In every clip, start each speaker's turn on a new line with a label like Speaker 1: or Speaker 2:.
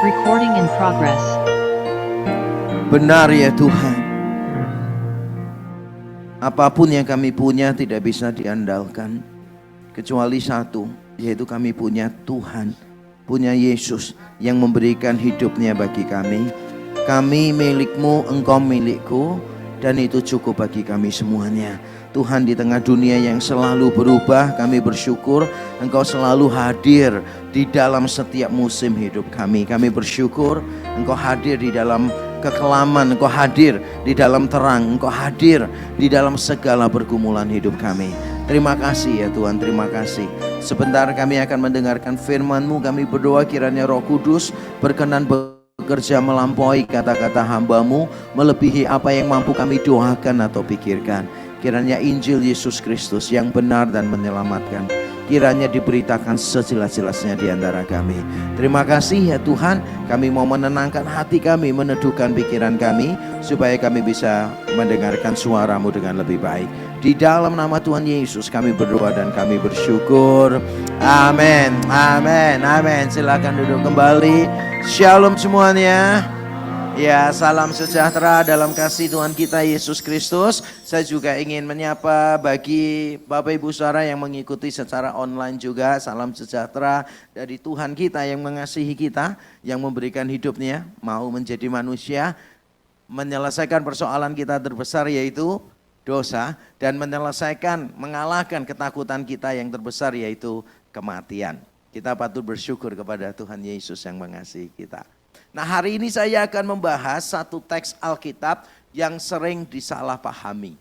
Speaker 1: Recording in progress.
Speaker 2: Benar ya Tuhan, apapun yang kami punya tidak bisa diandalkan kecuali satu, yaitu kami punya Tuhan, punya Yesus yang memberikan hidupnya bagi kami. Kami milikmu, engkau milikku, dan itu cukup bagi kami semuanya. Tuhan, di tengah dunia yang selalu berubah, kami bersyukur engkau selalu hadir di dalam setiap musim hidup kami. Kami bersyukur engkau hadir di dalam kekelaman, engkau hadir di dalam terang, engkau hadir di dalam segala pergumulan hidup kami. Terima kasih ya Tuhan, terima kasih. Sebentar kami akan mendengarkan firman-Mu. Kami berdoa kiranya Roh Kudus berkenan bekerja melampaui kata-kata hamba-Mu, melebihi apa yang mampu kami doakan atau pikirkan. Kiranya Injil Yesus Kristus yang benar dan menyelamatkan, kiranya diberitakan sejelas-jelasnya di antara kami. Terima kasih ya Tuhan, kami mau menenangkan hati kami, meneduhkan pikiran kami, supaya kami bisa mendengarkan suara-Mu dengan lebih baik. Di dalam nama Tuhan Yesus kami berdoa dan kami bersyukur. Amin, amin, amin. Silakan duduk kembali. Shalom semuanya. Ya, salam sejahtera dalam kasih Tuhan kita Yesus Kristus. Saya juga ingin menyapa bagi Bapak Ibu Saudara yang mengikuti secara online juga. Salam sejahtera dari Tuhan kita yang mengasihi kita, yang memberikan hidupnya, mau menjadi manusia, menyelesaikan persoalan kita terbesar yaitu dosa, dan menyelesaikan, mengalahkan ketakutan kita yang terbesar yaitu kematian. Kita patut bersyukur kepada Tuhan Yesus yang mengasihi kita. Nah, hari ini saya akan membahas satu teks Alkitab yang sering disalahpahami.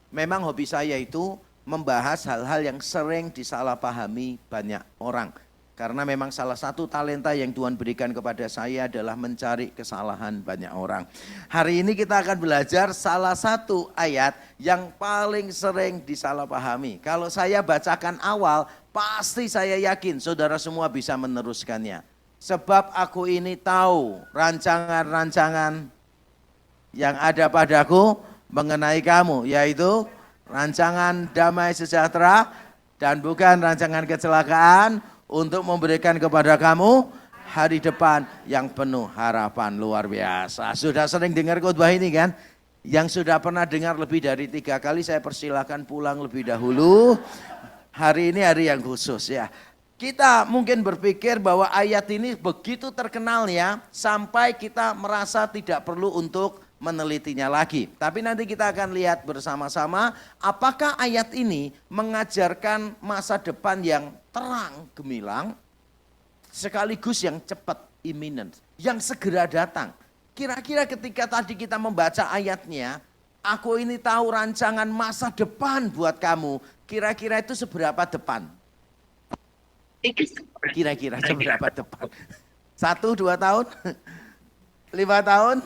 Speaker 2: Memang hobi saya itu membahas hal-hal yang sering disalahpahami banyak orang. Karena memang salah satu talenta yang Tuhan berikan kepada saya adalah mencari kesalahan banyak orang. Hari ini kita akan belajar salah satu ayat yang paling sering disalahpahami. Kalau saya bacakan awal, pasti saya yakin saudara semua bisa meneruskannya. Sebab aku ini tahu rancangan-rancangan yang ada padaku mengenai kamu, yaitu rancangan damai sejahtera dan bukan rancangan kecelakaan, untuk memberikan kepada kamu hari depan yang penuh harapan. Luar biasa. Sudah sering dengar khotbah ini kan? Yang sudah pernah dengar lebih dari 3 kali, saya persilakan pulang lebih dahulu. Hari ini hari yang khusus ya. Kita mungkin berpikir bahwa ayat ini begitu terkenalnya sampai kita merasa tidak perlu untuk menelitinya lagi. Tapi nanti kita akan lihat bersama-sama apakah ayat ini mengajarkan masa depan yang terang gemilang sekaligus yang cepat, imminent, yang segera datang. Kira-kira ketika tadi kita membaca ayatnya, aku ini tahu rancangan masa depan buat kamu, kira-kira itu seberapa depan? Kira-kira seberapa depan? 1, 2 tahun? 5 tahun?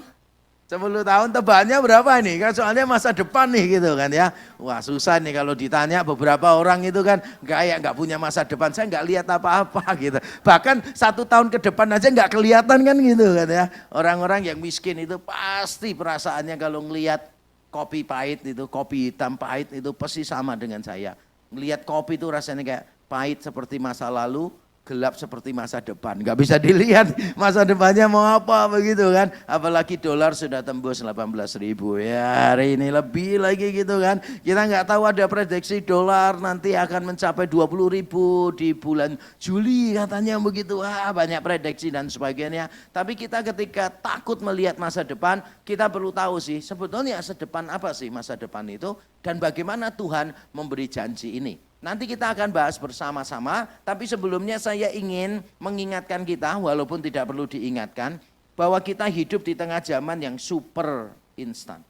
Speaker 2: 10 tahun? Tebalnya berapa nih? Kan soalnya masa depan nih gitu kan ya. Wah susah nih kalau ditanya, beberapa orang itu kan nggak punya masa depan. Saya nggak lihat apa-apa gitu. Bahkan 1 tahun ke depan aja nggak kelihatan kan gitu kan ya. Orang-orang yang miskin itu pasti perasaannya kalau ngelihat kopi pahit itu, kopi hitam pahit itu pasti sama dengan saya. Ngelihat kopi itu rasanya kayak pahit seperti masa lalu, gelap seperti masa depan. Gak bisa dilihat masa depannya mau apa begitu kan. Apalagi dolar sudah tembus 18.000 ya, hari ini lebih lagi gitu kan. Kita gak tahu, ada prediksi dolar nanti akan mencapai 20.000 di bulan Juli katanya begitu. Wah banyak prediksi dan sebagainya. Tapi kita ketika takut melihat masa depan, kita perlu tahu sih sebetulnya sedepan apa sih masa depan itu. Dan bagaimana Tuhan memberi janji ini. Nanti kita akan bahas bersama-sama, tapi sebelumnya saya ingin mengingatkan kita, walaupun tidak perlu diingatkan, bahwa kita hidup di tengah zaman yang super instan.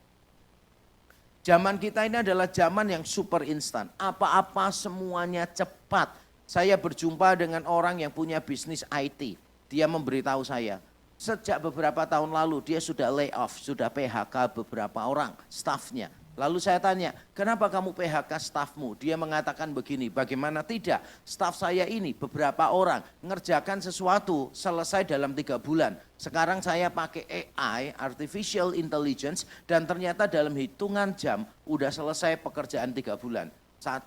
Speaker 2: Zaman kita ini adalah zaman yang super instan, apa-apa semuanya cepat. Saya berjumpa dengan orang yang punya bisnis IT, dia memberitahu saya, sejak beberapa tahun lalu dia sudah lay off, sudah PHK beberapa orang, stafnya. Lalu saya tanya, kenapa kamu PHK stafmu? Dia mengatakan begini, bagaimana tidak? Staf saya ini beberapa orang ngerjakan sesuatu selesai dalam 3 bulan. Sekarang saya pakai AI, Artificial Intelligence, dan ternyata dalam hitungan jam udah selesai pekerjaan 3 bulan. 1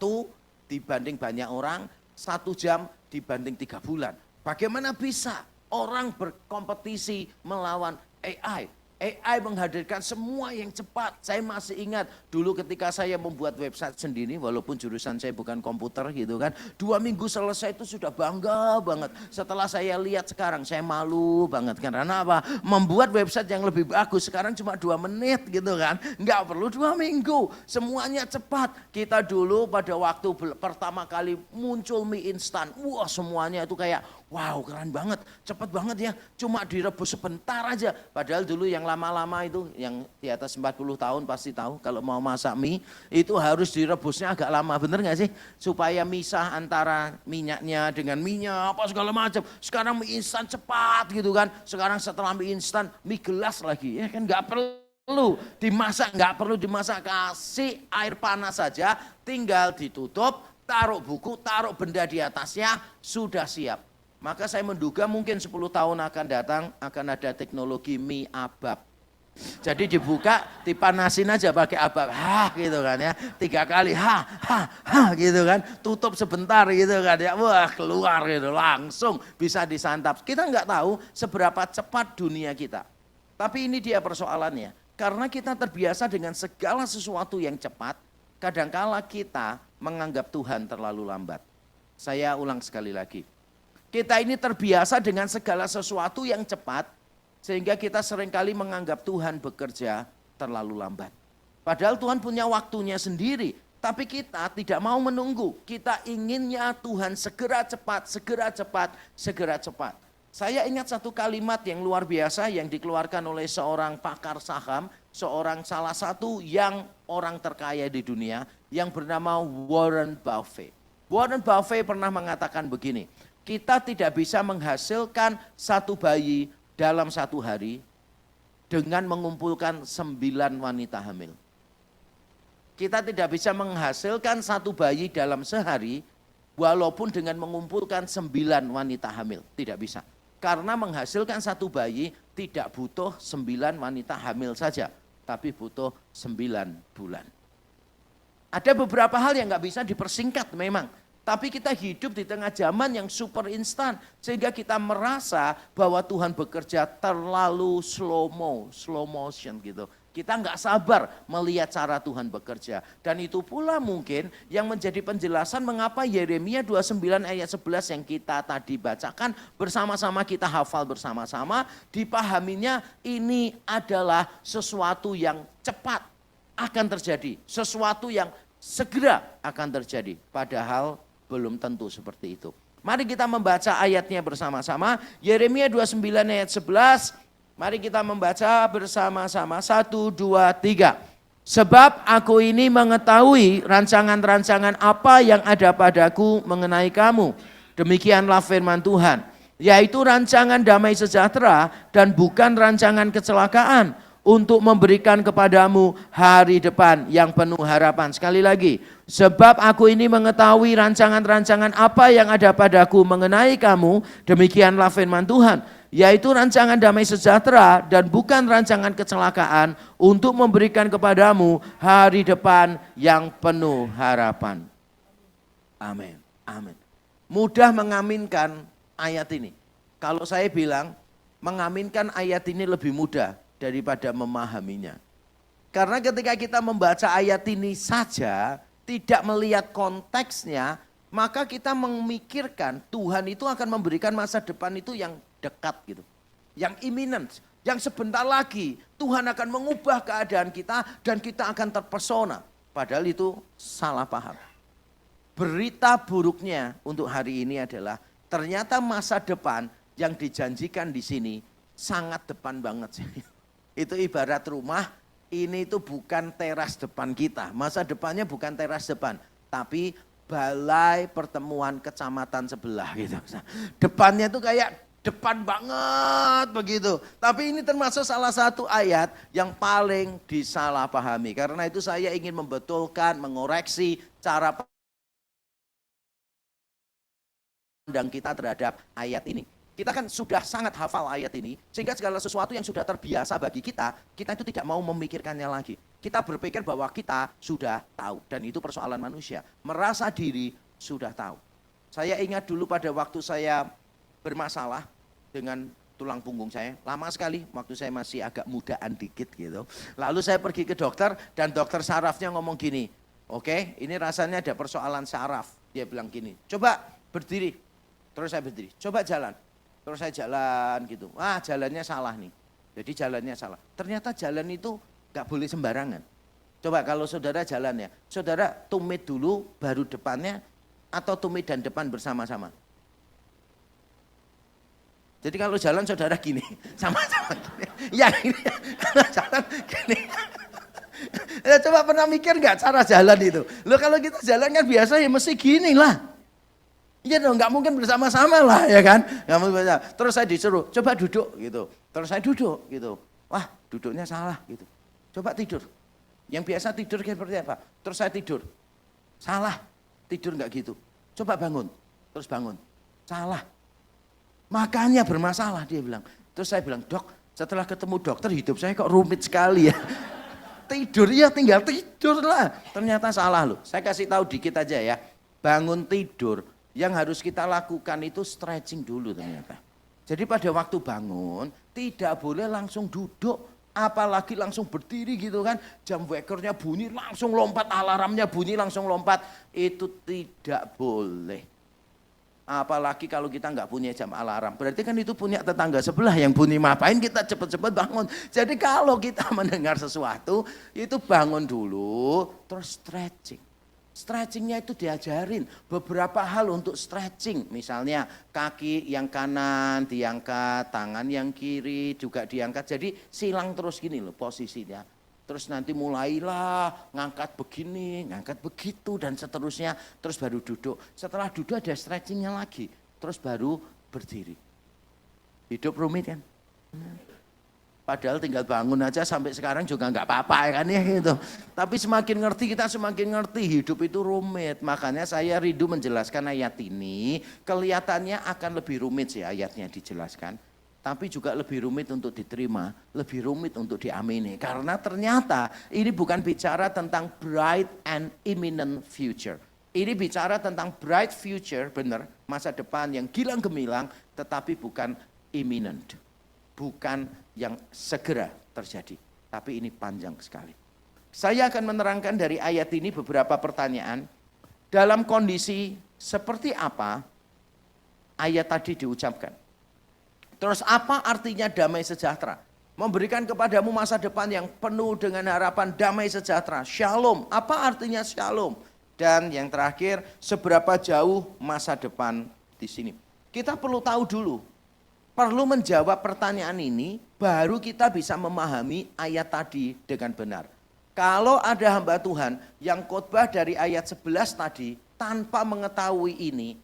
Speaker 2: dibanding banyak orang, 1 jam dibanding 3 bulan. Bagaimana bisa? Orang berkompetisi melawan AI. AI menghadirkan semua yang cepat. Saya masih ingat dulu ketika saya membuat website sendiri, walaupun jurusan saya bukan komputer gitu kan. 2 minggu selesai itu sudah bangga banget. Setelah saya lihat sekarang saya malu banget. Karena apa? Membuat website yang lebih bagus sekarang cuma 2 menit gitu kan. Nggak perlu 2 minggu. Semuanya cepat. Kita dulu pada waktu pertama kali muncul mie instan. Wah semuanya itu kayak wow keren banget. Cepat banget ya. Cuma direbus sebentar aja. Padahal dulu yang lama-lama itu yang di atas 40 tahun pasti tahu kalau mau masak mie itu harus direbusnya agak lama, bener gak sih? Supaya misah antara minyaknya dengan minyak apa segala macam. Sekarang mie instan cepat gitu kan. Sekarang setelah mie instan mie gelas lagi ya kan, gak perlu dimasak, gak perlu dimasak, kasih air panas saja, tinggal ditutup, taruh buku, taruh benda di atasnya, sudah siap. Maka saya menduga mungkin 10 tahun akan datang akan ada teknologi mie abab. Jadi dibuka, dipanasin aja pakai abab, gitu kan ya. 3 kali, gitu kan. Tutup sebentar gitu kan ya. Wah keluar gitu, langsung bisa disantap. Kita nggak tahu seberapa cepat dunia kita. Tapi ini dia persoalannya. Karena kita terbiasa dengan segala sesuatu yang cepat, kadangkala kita menganggap Tuhan terlalu lambat. Saya ulang sekali lagi. Kita ini terbiasa dengan segala sesuatu yang cepat, sehingga kita seringkali menganggap Tuhan bekerja terlalu lambat. Padahal Tuhan punya waktunya sendiri, tapi kita tidak mau menunggu. Kita inginnya Tuhan segera cepat, segera cepat, segera cepat. Saya ingat satu kalimat yang luar biasa yang dikeluarkan oleh seorang pakar saham, seorang salah satu yang orang terkaya di dunia yang bernama Warren Buffett. Warren Buffett pernah mengatakan begini, kita tidak bisa menghasilkan satu bayi dalam satu hari dengan mengumpulkan 9 wanita hamil. Kita tidak bisa menghasilkan satu bayi dalam sehari walaupun dengan mengumpulkan 9 wanita hamil. Tidak bisa. Karena menghasilkan satu bayi tidak butuh 9 wanita hamil saja, tapi butuh 9 bulan. Ada beberapa hal yang nggak bisa dipersingkat memang. Tapi kita hidup di tengah zaman yang super instan. Sehingga kita merasa bahwa Tuhan bekerja terlalu slow motion gitu. Kita nggak sabar melihat cara Tuhan bekerja. Dan itu pula mungkin yang menjadi penjelasan mengapa Yeremia 29 ayat 11 yang kita tadi bacakan bersama-sama, kita hafal bersama-sama. Dipahaminya ini adalah sesuatu yang cepat akan terjadi. Sesuatu yang segera akan terjadi. Padahal belum tentu seperti itu. Mari kita membaca ayatnya bersama-sama. Yeremia 29 ayat 11. Mari kita membaca bersama-sama. 1, 2, 3. Sebab aku ini mengetahui rancangan-rancangan apa yang ada padaku mengenai kamu. Demikianlah firman Tuhan. Yaitu rancangan damai sejahtera dan bukan rancangan kecelakaan. Untuk memberikan kepadamu hari depan yang penuh harapan. Sekali lagi, sebab aku ini mengetahui rancangan-rancangan apa yang ada padaku mengenai kamu, demikianlah firman Tuhan, yaitu rancangan damai sejahtera dan bukan rancangan kecelakaan untuk memberikan kepadamu hari depan yang penuh harapan. Amin. Amin. Mudah mengaminkan ayat ini. Kalau saya bilang mengaminkan ayat ini lebih mudah daripada memahaminya. Karena ketika kita membaca ayat ini saja, tidak melihat konteksnya, maka kita memikirkan Tuhan itu akan memberikan masa depan itu yang dekat gitu. Yang imminent, yang sebentar lagi Tuhan akan mengubah keadaan kita dan kita akan terpesona. Padahal itu salah paham. Berita buruknya untuk hari ini adalah ternyata masa depan yang dijanjikan di sini sangat depan banget sih. Itu ibarat rumah, ini itu bukan teras depan kita. Masa depannya bukan teras depan, tapi balai pertemuan kecamatan sebelah gitu. Depannya tuh kayak depan banget begitu. Tapi ini termasuk salah satu ayat yang paling disalahpahami. Karena itu saya ingin membetulkan, mengoreksi cara pandang kita terhadap ayat ini. Kita kan sudah sangat hafal ayat ini, sehingga segala sesuatu yang sudah terbiasa bagi kita, kita itu tidak mau memikirkannya lagi. Kita berpikir bahwa kita sudah tahu, dan itu persoalan manusia. Merasa diri sudah tahu. Saya ingat dulu pada waktu saya bermasalah dengan tulang punggung saya. Lama sekali, waktu saya masih agak mudaan dikit gitu. Lalu saya pergi ke dokter dan dokter sarafnya ngomong gini, oke, ini rasanya ada persoalan saraf. Dia bilang gini, coba berdiri. Terus saya berdiri, coba jalan. Terus saya jalan gitu. Wah, jalannya salah nih. Jadi jalannya salah. Ternyata jalan itu gak boleh sembarangan. Coba kalau saudara jalan ya, saudara tumit dulu baru depannya atau tumit dan depan bersama-sama. Jadi kalau jalan saudara gini, sama-sama gini. Ya gini, jalan gini. Ya, coba pernah mikir nggak cara jalan itu? Loh kalau kita jalan kan biasa ya mesti gini lah. Iya dong, nggak mungkin bersama-sama lah ya kan? Nggak mungkin bersama. Terus saya disuruh, coba duduk gitu. Terus saya duduk gitu. Wah duduknya salah gitu. Coba tidur. Yang biasa tidur seperti apa? Terus saya tidur. Salah, tidur nggak gitu. Coba bangun, terus bangun. Salah. Makanya bermasalah dia bilang. Terus saya bilang, dok setelah ketemu dokter hidup saya kok rumit sekali ya. Tidur ya tinggal tidur lah. Ternyata salah loh. Saya kasih tahu dikit aja ya. Bangun tidur yang harus kita lakukan itu stretching dulu ternyata. Jadi pada waktu bangun tidak boleh langsung duduk. Apalagi langsung berdiri gitu kan. Jam wakernya bunyi langsung lompat, alarmnya bunyi langsung lompat. Itu tidak boleh. Apalagi kalau kita nggak punya jam alarm. Berarti kan itu punya tetangga sebelah yang bunyi, ngapain kita cepet-cepet bangun. Jadi kalau kita mendengar sesuatu, itu bangun dulu, terus stretching. Stretchingnya itu diajarin beberapa hal untuk stretching. Misalnya kaki yang kanan diangkat, tangan yang kiri juga diangkat. Jadi silang terus gini loh posisinya. Terus nanti mulailah ngangkat begini, ngangkat begitu dan seterusnya. Terus baru duduk. Setelah duduk ada stretchingnya lagi. Terus baru berdiri. Hidup rumit kan? Padahal tinggal bangun aja sampai sekarang juga nggak apa-apa kan ya gitu. Tapi semakin ngerti kita semakin ngerti hidup itu rumit. Makanya saya rindu menjelaskan ayat ini. Kelihatannya akan lebih rumit sih ayatnya dijelaskan. Tapi juga lebih rumit untuk diterima, lebih rumit untuk diamini. Karena ternyata ini bukan bicara tentang bright and imminent future. Ini bicara tentang bright future, benar, masa depan yang gilang gemilang, tetapi bukan imminent. Bukan yang segera terjadi, tapi ini panjang sekali. Saya akan menerangkan dari ayat ini beberapa pertanyaan. Dalam kondisi seperti apa ayat tadi diucapkan? Terus apa artinya damai sejahtera? Memberikan kepadamu masa depan yang penuh dengan harapan damai sejahtera. Shalom, apa artinya shalom? Dan yang terakhir, seberapa jauh masa depan di sini? Kita perlu tahu dulu, perlu menjawab pertanyaan ini, baru kita bisa memahami ayat tadi dengan benar. Kalau ada hamba Tuhan yang khotbah dari ayat 11 tadi, tanpa mengetahui ini,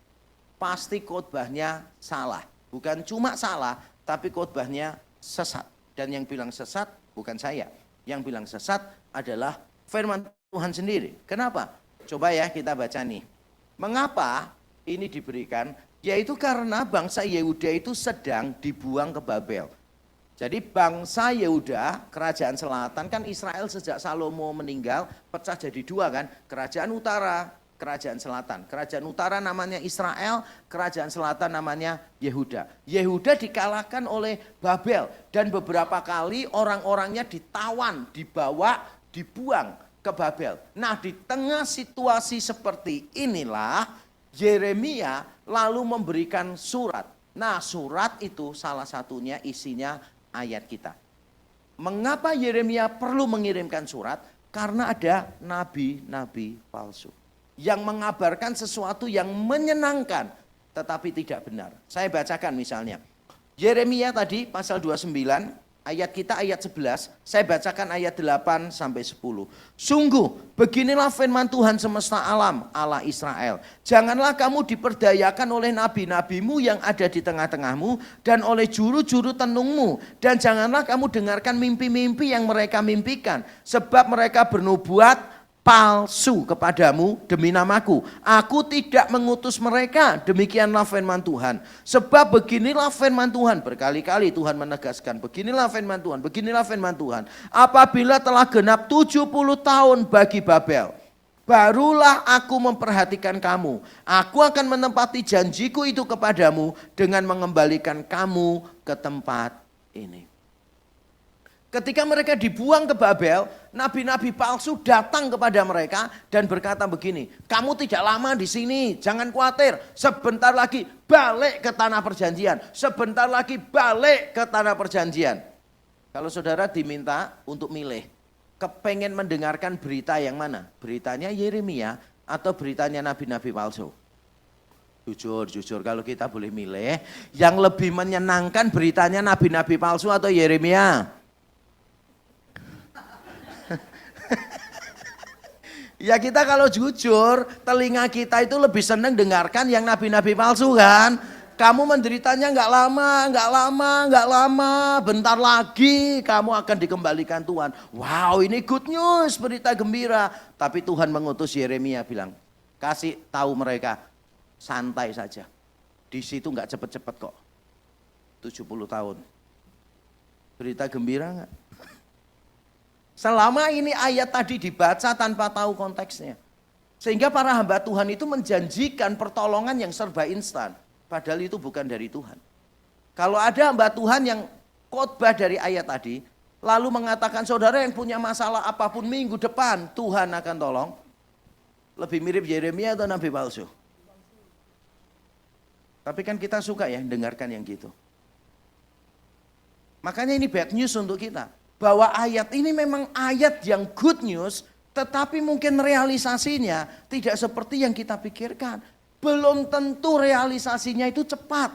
Speaker 2: pasti khotbahnya salah. Bukan cuma salah, tapi khotbahnya sesat. Dan yang bilang sesat bukan saya. Yang bilang sesat adalah firman Tuhan sendiri. Kenapa? Coba ya kita baca nih. Mengapa ini diberikan? Yaitu karena bangsa Yehuda itu sedang dibuang ke Babel. Jadi bangsa Yehuda, kerajaan selatan, kan Israel sejak Salomo meninggal pecah jadi dua kan. Kerajaan utara, kerajaan selatan. Kerajaan utara namanya Israel, kerajaan selatan namanya Yehuda. Yehuda dikalahkan oleh Babel dan beberapa kali orang-orangnya ditawan, dibawa, dibuang ke Babel. Nah, di tengah situasi seperti inilah Yeremia lalu memberikan surat. Nah, surat itu salah satunya isinya ayat kita. Mengapa Yeremia perlu mengirimkan surat? Karena ada nabi-nabi palsu yang mengabarkan sesuatu yang menyenangkan tetapi tidak benar. Saya bacakan misalnya. Yeremia tadi pasal 29, ayat kita ayat 11, saya bacakan ayat 8 sampai 10. Sungguh beginilah firman Tuhan semesta alam, Allah Israel. Janganlah kamu diperdayakan oleh nabi-nabimu yang ada di tengah-tengahmu dan oleh juru-juru tenungmu. Dan janganlah kamu dengarkan mimpi-mimpi yang mereka mimpikan. Sebab mereka bernubuat palsu kepadamu demi namaku. Aku tidak mengutus mereka, demikianlah firman Tuhan. Sebab beginilah firman Tuhan, berkali-kali Tuhan menegaskan, beginilah firman Tuhan, beginilah firman Tuhan. Apabila telah genap 70 tahun bagi Babel, barulah aku memperhatikan kamu. Aku akan menempati janjiku itu kepadamu dengan mengembalikan kamu ke tempat ini. Ketika mereka dibuang ke Babel, nabi-nabi palsu datang kepada mereka dan berkata begini, kamu tidak lama di sini, jangan khawatir, sebentar lagi balik ke tanah perjanjian, sebentar lagi balik ke tanah perjanjian. Kalau saudara diminta untuk milih, kepengen mendengarkan berita yang mana? Beritanya Yeremia atau beritanya nabi-nabi palsu? Jujur, kalau kita boleh milih, yang lebih menyenangkan beritanya nabi-nabi palsu atau Yeremia? Ya kita kalau jujur, telinga kita itu lebih senang dengarkan yang nabi-nabi palsu kan. Kamu menderitanya nggak lama, bentar lagi kamu akan dikembalikan Tuhan. Wow, ini good news, berita gembira. Tapi Tuhan mengutus Yeremia bilang, kasih tahu mereka, santai saja. Di situ nggak cepet-cepet kok. 70 tahun. Berita gembira nggak? Selama ini ayat tadi dibaca tanpa tahu konteksnya. Sehingga para hamba Tuhan itu menjanjikan pertolongan yang serba instan. Padahal itu bukan dari Tuhan. Kalau ada hamba Tuhan yang khotbah dari ayat tadi, lalu mengatakan saudara yang punya masalah apapun minggu depan Tuhan akan tolong. Lebih mirip Yeremia atau nabi palsu? Tapi kan kita suka ya dengarkan yang gitu. Makanya ini bad news untuk kita. Bahwa ayat ini memang ayat yang good news, tetapi mungkin realisasinya tidak seperti yang kita pikirkan. Belum tentu realisasinya itu cepat.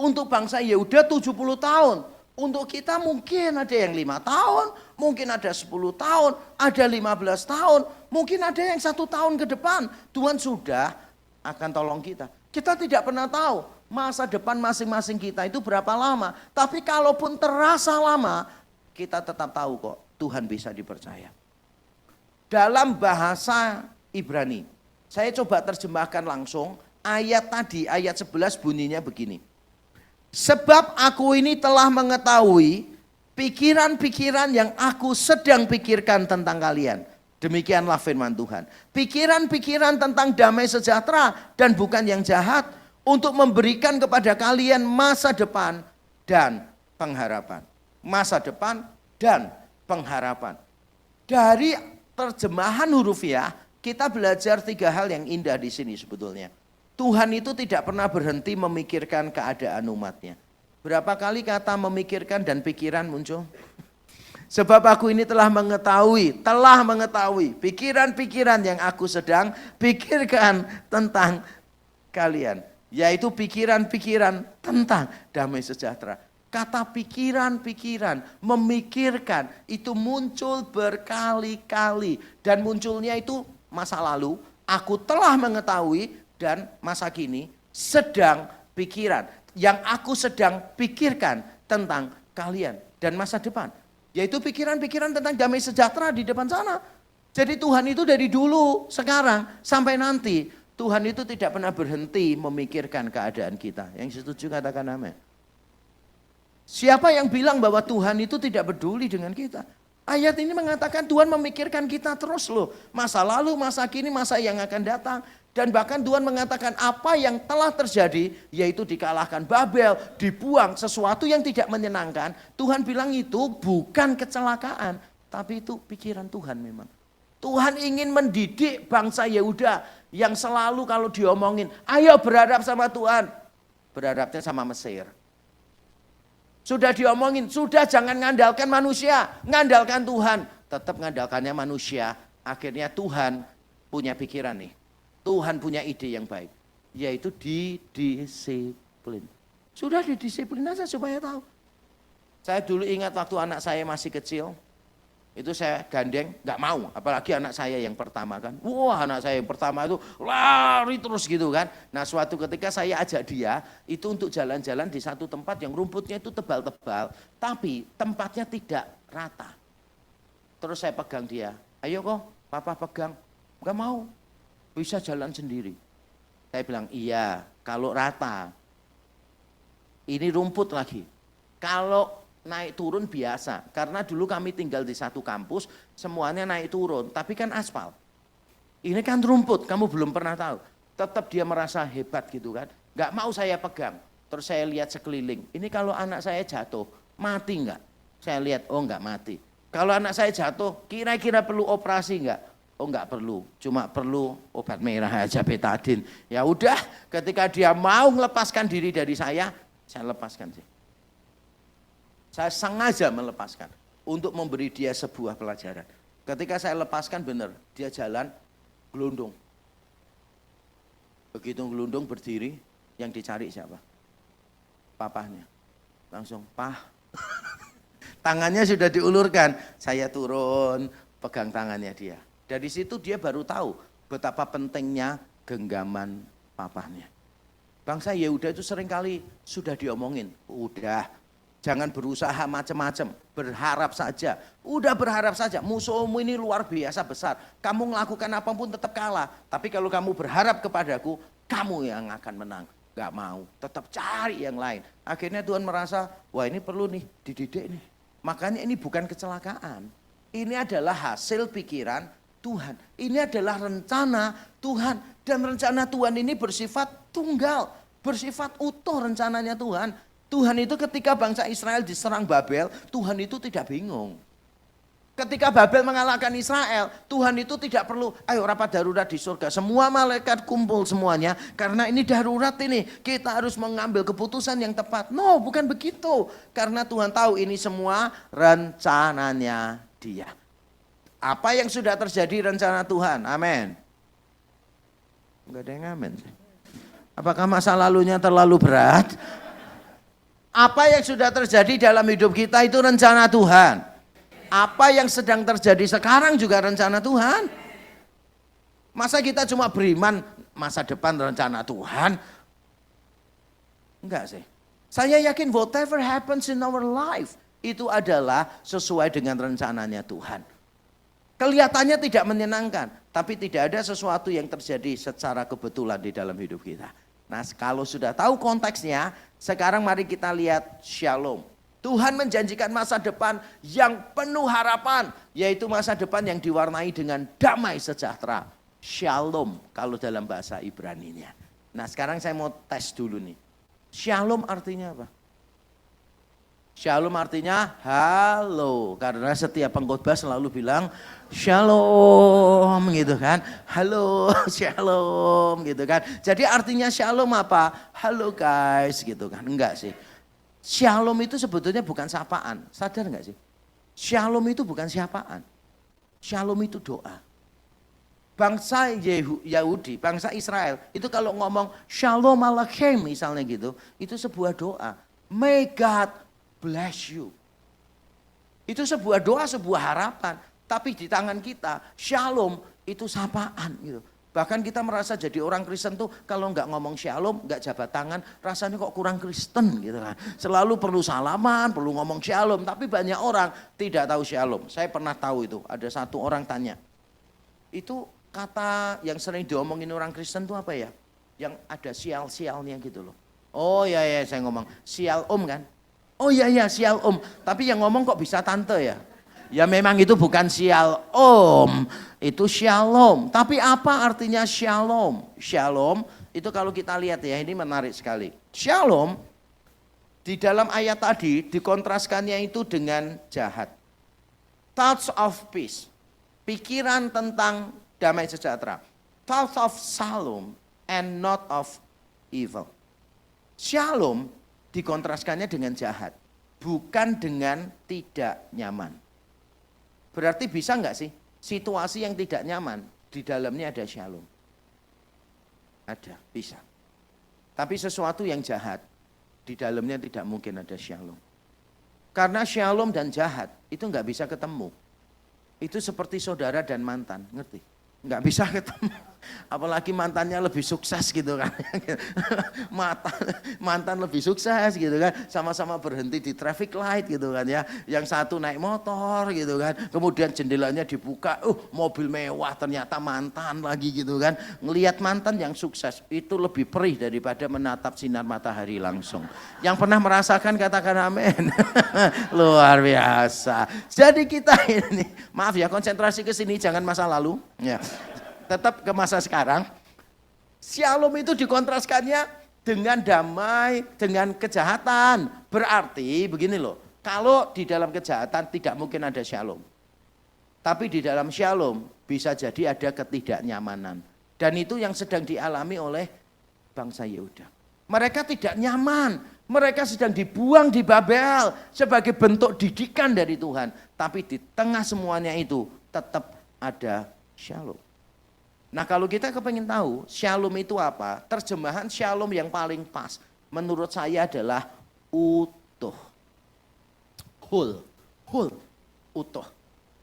Speaker 2: Untuk bangsa Yehuda 70 tahun. Untuk kita mungkin ada yang 5 tahun, mungkin ada 10 tahun, ada 15 tahun, mungkin ada yang 1 tahun ke depan. Tuhan sudah akan tolong kita. Kita tidak pernah tahu masa depan masing-masing kita itu berapa lama. Tapi kalaupun terasa lama, kita tetap tahu kok Tuhan bisa dipercaya. Dalam bahasa Ibrani, saya coba terjemahkan langsung ayat tadi, ayat 11 bunyinya begini. Sebab aku ini telah mengetahui pikiran-pikiran yang aku sedang pikirkan tentang kalian. Demikianlah firman Tuhan. Pikiran-pikiran tentang damai sejahtera dan bukan yang jahat, untuk memberikan kepada kalian masa depan dan pengharapan. Masa depan dan pengharapan. Dari terjemahan hurufiah, kita belajar 3 hal yang indah di sini sebetulnya. Tuhan itu tidak pernah berhenti memikirkan keadaan umatnya. Berapa kali kata memikirkan dan pikiran muncul? Sebab aku ini telah mengetahui pikiran-pikiran yang aku sedang pikirkan tentang kalian. Yaitu pikiran-pikiran tentang damai sejahtera. Kata pikiran-pikiran, memikirkan itu muncul berkali-kali. Dan munculnya itu masa lalu, aku telah mengetahui, dan masa kini sedang pikiran. Yang aku sedang pikirkan tentang kalian dan masa depan. Yaitu pikiran-pikiran tentang damai sejahtera di depan sana. Jadi Tuhan itu dari dulu, sekarang, sampai nanti. Tuhan itu tidak pernah berhenti memikirkan keadaan kita. Yang setuju katakan amin. Siapa yang bilang bahwa Tuhan itu tidak peduli dengan kita? Ayat ini mengatakan Tuhan memikirkan kita terus loh. Masa lalu, masa kini, masa yang akan datang. Dan bahkan Tuhan mengatakan apa yang telah terjadi, yaitu dikalahkan Babel, dibuang, sesuatu yang tidak menyenangkan. Tuhan bilang itu bukan kecelakaan, tapi itu pikiran Tuhan memang. Tuhan ingin mendidik bangsa Yehuda yang selalu kalau diomongin, ayo berharap sama Tuhan. Berharapnya sama Mesir. Sudah diomongin, sudah jangan ngandalkan manusia, ngandalkan Tuhan. Tetap ngandalkannya manusia, akhirnya Tuhan punya pikiran nih. Tuhan punya ide yang baik, yaitu didisiplin. Sudah didisiplin aja supaya tahu. Saya dulu ingat waktu anak saya masih kecil, itu saya gandeng, gak mau, apalagi anak saya yang pertama kan. Wah, anak saya yang pertama itu lari terus gitu kan. Nah suatu ketika saya ajak dia, itu untuk jalan-jalan di satu tempat yang rumputnya itu tebal-tebal, tapi tempatnya tidak rata. Terus saya pegang dia, ayo kok papa pegang, gak mau, bisa jalan sendiri. Saya bilang, iya kalau rata, ini rumput lagi, kalau naik turun biasa, karena dulu kami tinggal di satu kampus, semuanya naik turun, tapi kan aspal. Ini kan rumput, kamu belum pernah tahu. Tetap dia merasa hebat gitu kan. Gak mau saya pegang. Terus saya lihat sekeliling. Ini kalau anak saya jatuh, mati nggak? Saya lihat, oh nggak mati. Kalau anak saya jatuh, kira-kira perlu operasi nggak? Oh nggak perlu, cuma perlu obat merah aja, betadin. Ya udah, ketika dia mau melepaskan diri dari saya lepaskan sih. Saya sengaja melepaskan untuk memberi dia sebuah pelajaran. Ketika saya lepaskan benar, dia jalan gelundung. Begitu gelundung berdiri, yang dicari siapa? Papahnya. Langsung, Pah. Tangannya sudah diulurkan. Saya turun, pegang tangannya dia. Dari situ dia baru tahu betapa pentingnya genggaman papahnya. Bangsa Yehuda itu seringkali sudah diomongin. Udah, jangan berusaha macam-macam. Berharap saja. Udah berharap saja. Musuhmu ini luar biasa besar. Kamu melakukan apapun tetap kalah. Tapi kalau kamu berharap kepadaku, kamu yang akan menang. Gak mau, tetap cari yang lain. Akhirnya Tuhan merasa, wah ini perlu nih, dididik nih. Makanya ini bukan kecelakaan. Ini adalah hasil pikiran Tuhan. Ini adalah rencana Tuhan. Dan rencana Tuhan ini bersifat tunggal. Bersifat utuh rencananya Tuhan. Tuhan itu ketika bangsa Israel diserang Babel, Tuhan itu tidak bingung. Ketika Babel mengalahkan Israel, Tuhan itu tidak perlu, ayo rapat darurat di surga. Semua malaikat kumpul semuanya, karena ini darurat ini. Kita harus mengambil keputusan yang tepat. No, bukan begitu. Karena Tuhan tahu ini semua rencananya Dia. Apa yang sudah terjadi rencana Tuhan? Amin. Enggak ada yang amin. Apakah masa lalunya terlalu berat? Apa yang sudah terjadi dalam hidup kita itu rencana Tuhan. Apa yang sedang terjadi sekarang juga rencana Tuhan. Masa kita cuma beriman masa depan rencana Tuhan? Enggak sih. Saya yakin whatever happens in our life itu adalah sesuai dengan rencananya Tuhan. Kelihatannya tidak menyenangkan, tapi tidak ada sesuatu yang terjadi secara kebetulan di dalam hidup kita. Nah, kalau sudah tahu konteksnya, sekarang mari kita lihat shalom. Tuhan menjanjikan masa depan yang penuh harapan, yaitu masa depan yang diwarnai dengan damai sejahtera. Shalom kalau dalam bahasa Ibrani-nya. Nah, sekarang saya mau tes dulu nih. Shalom artinya apa? Shalom artinya halo, karena setiap pengkhotbah selalu bilang shalom gitu kan. Halo, shalom gitu kan. Jadi artinya shalom apa? Halo guys gitu kan. Enggak sih. Shalom itu sebetulnya bukan sapaan, sadar nggak sih? Shalom itu bukan sapaan, shalom itu doa. Bangsa Yahudi, bangsa Israel, itu kalau ngomong shalom aleichem misalnya gitu, itu sebuah doa. May God bless you. Itu sebuah doa, sebuah harapan. Tapi di tangan kita, shalom itu sapaan gitu. Bahkan kita merasa jadi orang Kristen tuh kalau nggak ngomong shalom, nggak jabat tangan, rasanya kok kurang Kristen gitu kan. Selalu perlu salaman, perlu ngomong shalom, tapi banyak orang tidak tahu shalom. Saya pernah tahu itu, ada satu orang tanya, itu kata yang sering diomongin orang Kristen tuh apa ya? Yang ada sial-sialnya gitu loh. Oh ya saya ngomong, sial om kan? Oh iya sial om, tapi yang ngomong kok bisa tante ya? Ya memang itu bukan sial om, itu shalom. Tapi apa artinya shalom? Shalom itu kalau kita lihat ya, ini menarik sekali. Shalom di dalam ayat tadi dikontraskannya itu dengan jahat. Thoughts of peace, pikiran tentang damai sejahtera. Thoughts of shalom and not of evil. Shalom dikontraskannya dengan jahat, bukan dengan tidak nyaman. Berarti bisa enggak sih situasi yang tidak nyaman di dalamnya ada shalom? Ada, bisa. Tapi sesuatu yang jahat di dalamnya tidak mungkin ada shalom. Karena shalom dan jahat itu enggak bisa ketemu. Itu seperti saudara dan mantan, ngerti? Enggak bisa ketemu. Apalagi mantannya lebih sukses gitu kan. Mantan lebih sukses gitu kan. Sama-sama berhenti di traffic light gitu kan ya. Yang satu naik motor gitu kan. Kemudian jendelanya dibuka. Mobil mewah ternyata mantan lagi gitu kan. Ngelihat mantan yang sukses itu lebih perih daripada menatap sinar matahari langsung. Yang pernah merasakan katakan amin. Luar biasa. Jadi kita ini, maaf ya konsentrasi ke sini jangan masa lalu. Ya. tetap ke masa sekarang. Shalom itu dikontraskannya dengan damai, dengan kejahatan. Berarti begini loh, kalau di dalam kejahatan tidak mungkin ada shalom. Tapi di dalam shalom bisa jadi ada ketidaknyamanan. Dan itu yang sedang dialami oleh bangsa Yehuda. Mereka tidak nyaman, mereka sedang dibuang di Babel sebagai bentuk didikan dari Tuhan. Tapi di tengah semuanya itu tetap ada shalom. Nah kalau kita kepengen tahu shalom itu apa, terjemahan shalom yang paling pas menurut saya adalah utuh. Whole, utuh.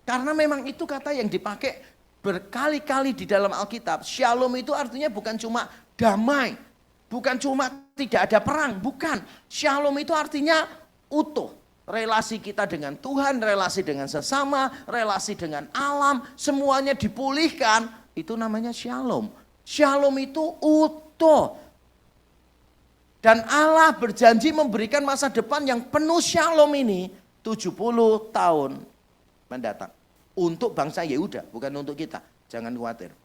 Speaker 2: Karena memang itu kata yang dipakai berkali-kali di dalam Alkitab. Shalom itu artinya bukan cuma damai, bukan cuma tidak ada perang, bukan. Shalom itu artinya utuh. Relasi kita dengan Tuhan, relasi dengan sesama, relasi dengan alam, semuanya dipulihkan. Itu namanya shalom. Shalom itu utuh. Dan Allah berjanji memberikan masa depan yang penuh shalom ini 70 tahun mendatang. Untuk bangsa Yehuda, bukan untuk kita. Jangan khawatir.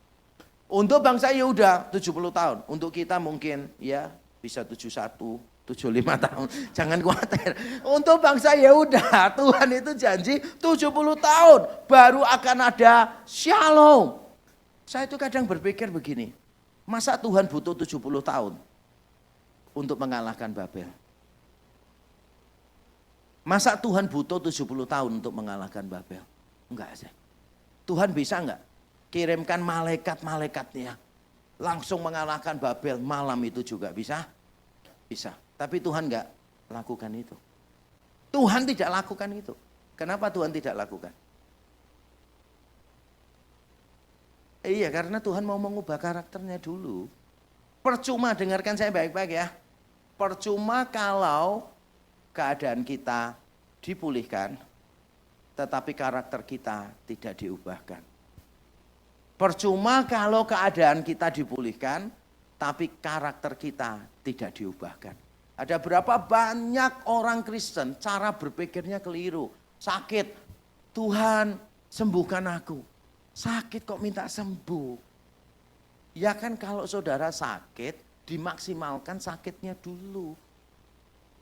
Speaker 2: Untuk bangsa Yehuda 70 tahun. Untuk kita mungkin ya bisa 71, 75 tahun. Jangan khawatir. Untuk bangsa Yehuda, Tuhan itu janji 70 tahun. Baru akan ada shalom. Saya itu kadang berpikir begini, masa Tuhan butuh 70 tahun untuk mengalahkan Babel? Masa Tuhan butuh 70 tahun untuk mengalahkan Babel? Enggak sih. Tuhan bisa enggak kirimkan malaikat-malaikatnya langsung mengalahkan Babel malam itu juga bisa? Bisa. Tapi Tuhan enggak lakukan itu. Tuhan tidak lakukan itu. Kenapa Tuhan tidak lakukan? Iya, karena Tuhan mau mengubah karakternya dulu. Percuma, dengarkan saya baik-baik ya. Percuma kalau keadaan kita dipulihkan, tetapi karakter kita tidak diubahkan. Percuma kalau keadaan kita dipulihkan, tapi karakter kita tidak diubahkan. Ada berapa banyak orang Kristen cara berpikirnya keliru. Sakit, Tuhan sembuhkan aku. Sakit kok minta sembuh. Ya kan kalau saudara sakit, dimaksimalkan sakitnya dulu.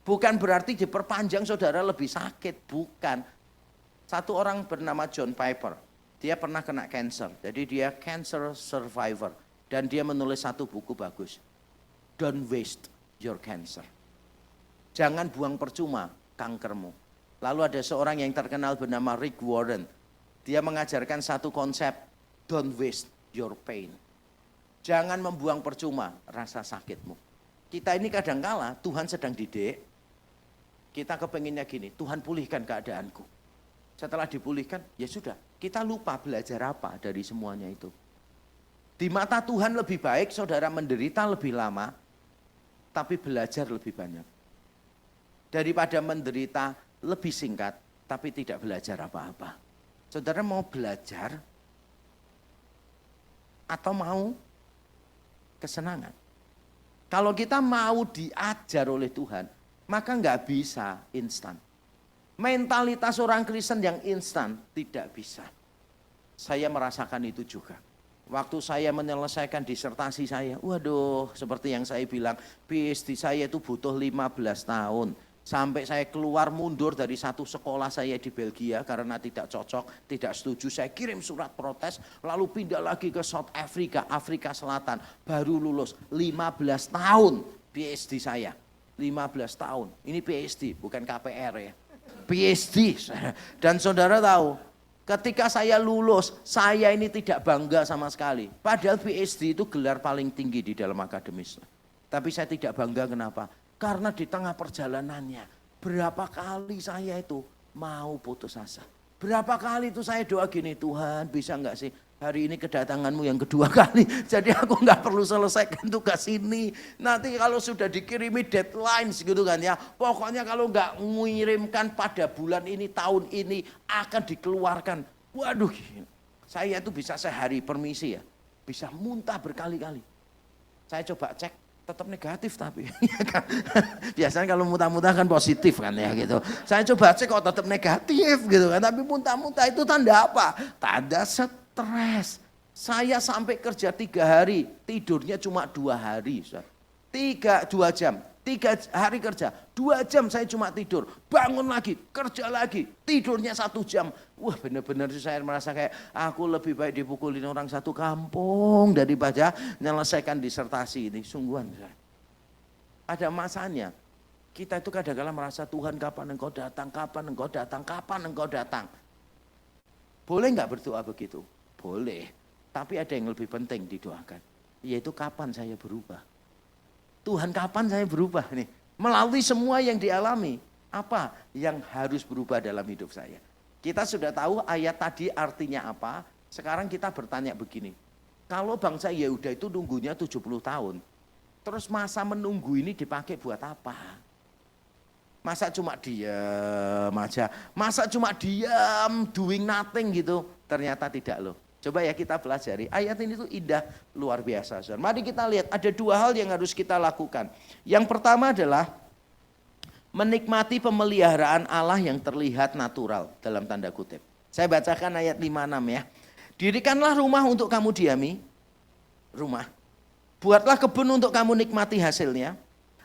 Speaker 2: Bukan berarti diperpanjang saudara lebih sakit, bukan. Satu orang bernama John Piper, dia pernah kena cancer. Jadi dia cancer survivor. Dan dia menulis satu buku bagus. Don't waste your cancer. Jangan buang percuma kankermu. Lalu ada seorang yang terkenal bernama Rick Warren. Dia mengajarkan satu konsep, don't waste your pain. Jangan membuang percuma rasa sakitmu. Kita ini kadangkala Tuhan sedang didik, kita kepenginnya gini, Tuhan pulihkan keadaanku. Setelah dipulihkan, ya sudah, kita lupa belajar apa dari semuanya itu. Di mata Tuhan lebih baik saudara menderita lebih lama, tapi belajar lebih banyak. Daripada menderita lebih singkat, tapi tidak belajar apa-apa. Saudara mau belajar atau mau kesenangan? Kalau kita mau diajar oleh Tuhan, maka nggak bisa instan. Mentalitas orang Kristen yang instan tidak bisa. Saya merasakan itu juga. Waktu saya menyelesaikan disertasi saya, waduh seperti yang saya bilang, PhD saya itu butuh 15 tahun. Sampai saya keluar mundur dari satu sekolah saya di Belgia karena tidak cocok, tidak setuju. Saya kirim surat protes, lalu pindah lagi ke South Africa, Afrika Selatan. Baru lulus 15 tahun PhD saya. 15 tahun, ini PhD bukan KPR ya. PhD. Dan saudara tahu, ketika saya lulus, saya ini tidak bangga sama sekali. Padahal PhD itu gelar paling tinggi di dalam akademis. Tapi saya tidak bangga kenapa? Karena di tengah perjalanannya, berapa kali saya itu mau putus asa. Berapa kali itu saya doa gini, Tuhan bisa enggak sih hari ini kedatanganmu yang kedua kali. Jadi aku enggak perlu selesaikan tugas ini. Nanti kalau sudah dikirimi deadline gitu kan ya. Pokoknya kalau enggak mengirimkan pada bulan ini, tahun ini akan dikeluarkan. Waduh, saya itu bisa sehari permisi ya. Bisa muntah berkali-kali. Saya coba cek. Tetap negatif tapi biasanya kalau muntah-muntah kan positif kan ya gitu. Saya coba cek kok tetap negatif gitu kan, tapi muntah-muntah itu tanda apa? Tanda stres. Saya sampai kerja 3 hari, tidurnya cuma 2 hari. 2 jam. 3 hari kerja, 2 jam saya cuma tidur. Bangun lagi, kerja lagi, tidurnya 1 jam. Wah benar-benar saya merasa kayak aku lebih baik dipukulin orang satu kampung daripada menyelesaikan disertasi ini. Sungguhan. Ada masanya. Kita itu kadang-kadang merasa Tuhan kapan engkau datang, kapan engkau datang, kapan engkau datang. Boleh nggak berdoa begitu? Boleh. Tapi ada yang lebih penting didoakan. Yaitu kapan saya berubah. Tuhan kapan saya berubah nih? Melalui semua yang dialami. Apa yang harus berubah dalam hidup saya? Kita sudah tahu ayat tadi artinya apa. Sekarang kita bertanya begini. Kalau bangsa Yehuda itu nunggunya 70 tahun. Terus masa menunggu ini dipakai buat apa? Masa cuma diam aja? Masa cuma diam, doing nothing gitu? Ternyata tidak loh. Coba ya kita pelajari, ayat ini tuh indah luar biasa. Mari kita lihat ada 2 hal yang harus kita lakukan. Yang pertama adalah menikmati pemeliharaan Allah yang terlihat natural dalam tanda kutip. Saya bacakan ayat 5-6 ya. Dirikanlah rumah untuk kamu diami, rumah. Buatlah kebun untuk kamu nikmati hasilnya.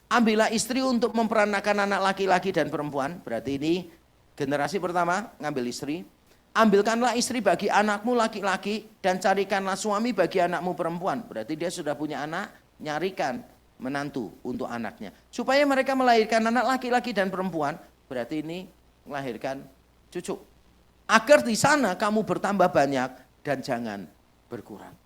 Speaker 2: Ambillah istri untuk memperanakan anak laki-laki dan perempuan. Berarti ini generasi pertama ngambil istri. Ambilkanlah istri bagi anakmu laki-laki dan carikanlah suami bagi anakmu perempuan. Berarti dia sudah punya anak, nyarikan menantu untuk anaknya. Supaya mereka melahirkan anak laki-laki dan perempuan, berarti ini melahirkan cucu. Agar di sana kamu bertambah banyak dan jangan berkurang.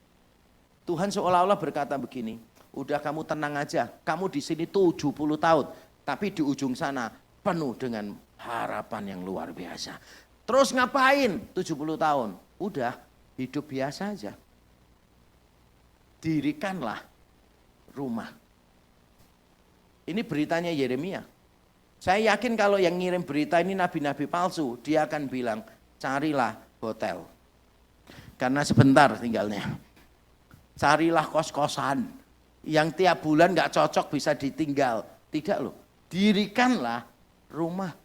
Speaker 2: Tuhan seolah-olah berkata begini, udah kamu tenang aja, kamu di sini 70 tahun, tapi di ujung sana penuh dengan harapan yang luar biasa. Terus ngapain 70 tahun? Udah hidup biasa aja. Dirikanlah rumah. Ini beritanya Yeremia. Saya yakin kalau yang ngirim berita ini nabi-nabi palsu, dia akan bilang carilah hotel. Karena sebentar tinggalnya. Carilah kos-kosan yang tiap bulan gak cocok bisa ditinggal. Tidak loh, dirikanlah rumah.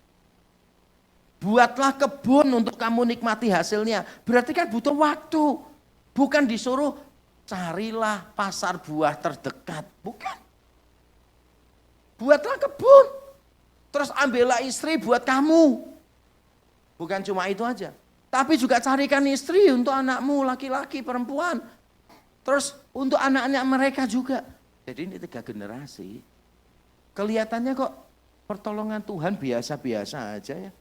Speaker 2: Buatlah kebun untuk kamu nikmati hasilnya. Berarti kan butuh waktu. Bukan disuruh carilah pasar buah terdekat. Bukan. Buatlah kebun. Terus ambillah istri buat kamu. Bukan cuma itu aja. Tapi juga carikan istri untuk anakmu laki-laki perempuan. Terus untuk anak-anak mereka juga. Jadi ini 3 generasi. Kelihatannya kok pertolongan Tuhan biasa-biasa aja ya.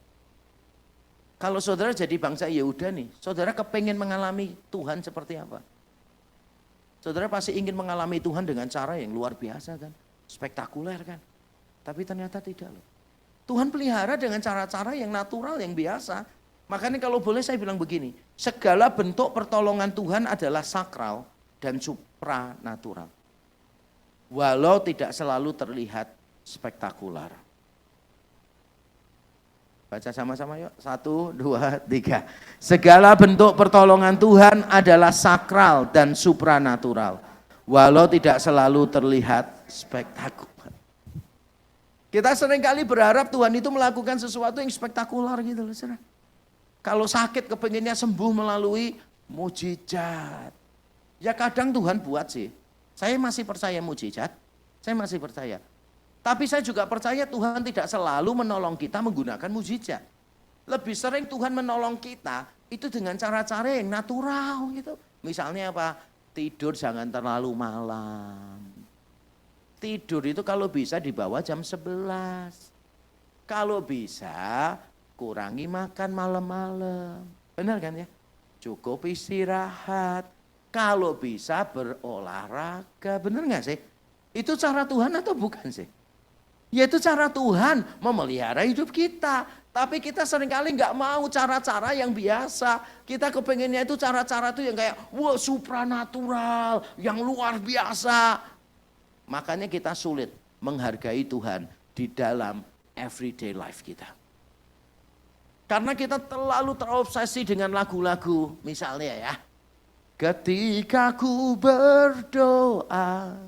Speaker 2: Kalau saudara jadi bangsa Yehuda nih, saudara kepengen mengalami Tuhan seperti apa? Saudara pasti ingin mengalami Tuhan dengan cara yang luar biasa kan, spektakuler kan. Tapi ternyata tidak loh. Tuhan pelihara dengan cara-cara yang natural, yang biasa. Makanya kalau boleh saya bilang begini, segala bentuk pertolongan Tuhan adalah sakral dan supranatural. Walau tidak selalu terlihat spektakuler. Baca sama-sama yuk. 1, 2, 3. Segala bentuk pertolongan Tuhan adalah sakral dan supranatural. Walau tidak selalu terlihat spektakuler. Kita seringkali berharap Tuhan itu melakukan sesuatu yang spektakuler gitu loh. Saudara. Kalau sakit kepengennya sembuh melalui mujizat. Ya kadang Tuhan buat sih. Saya masih percaya mujizat. Saya masih percaya. Tapi saya juga percaya Tuhan tidak selalu menolong kita menggunakan mujizat. Lebih sering Tuhan menolong kita itu dengan cara-cara yang natural gitu. Misalnya apa? Tidur jangan terlalu malam. Tidur itu kalau bisa di bawah jam 11. Kalau bisa kurangi makan malam-malam. Benar kan ya? Cukup istirahat. Kalau bisa berolahraga. Benar gak sih? Itu cara Tuhan atau bukan sih? Yaitu cara Tuhan memelihara hidup kita. Tapi kita seringkali nggak mau cara-cara yang biasa. Kita kepengennya itu cara-cara itu yang kayak wah supranatural, yang luar biasa. Makanya kita sulit menghargai Tuhan di dalam everyday life kita. Karena kita terlalu terobsesi dengan lagu-lagu misalnya ya. Ketika ku berdoa,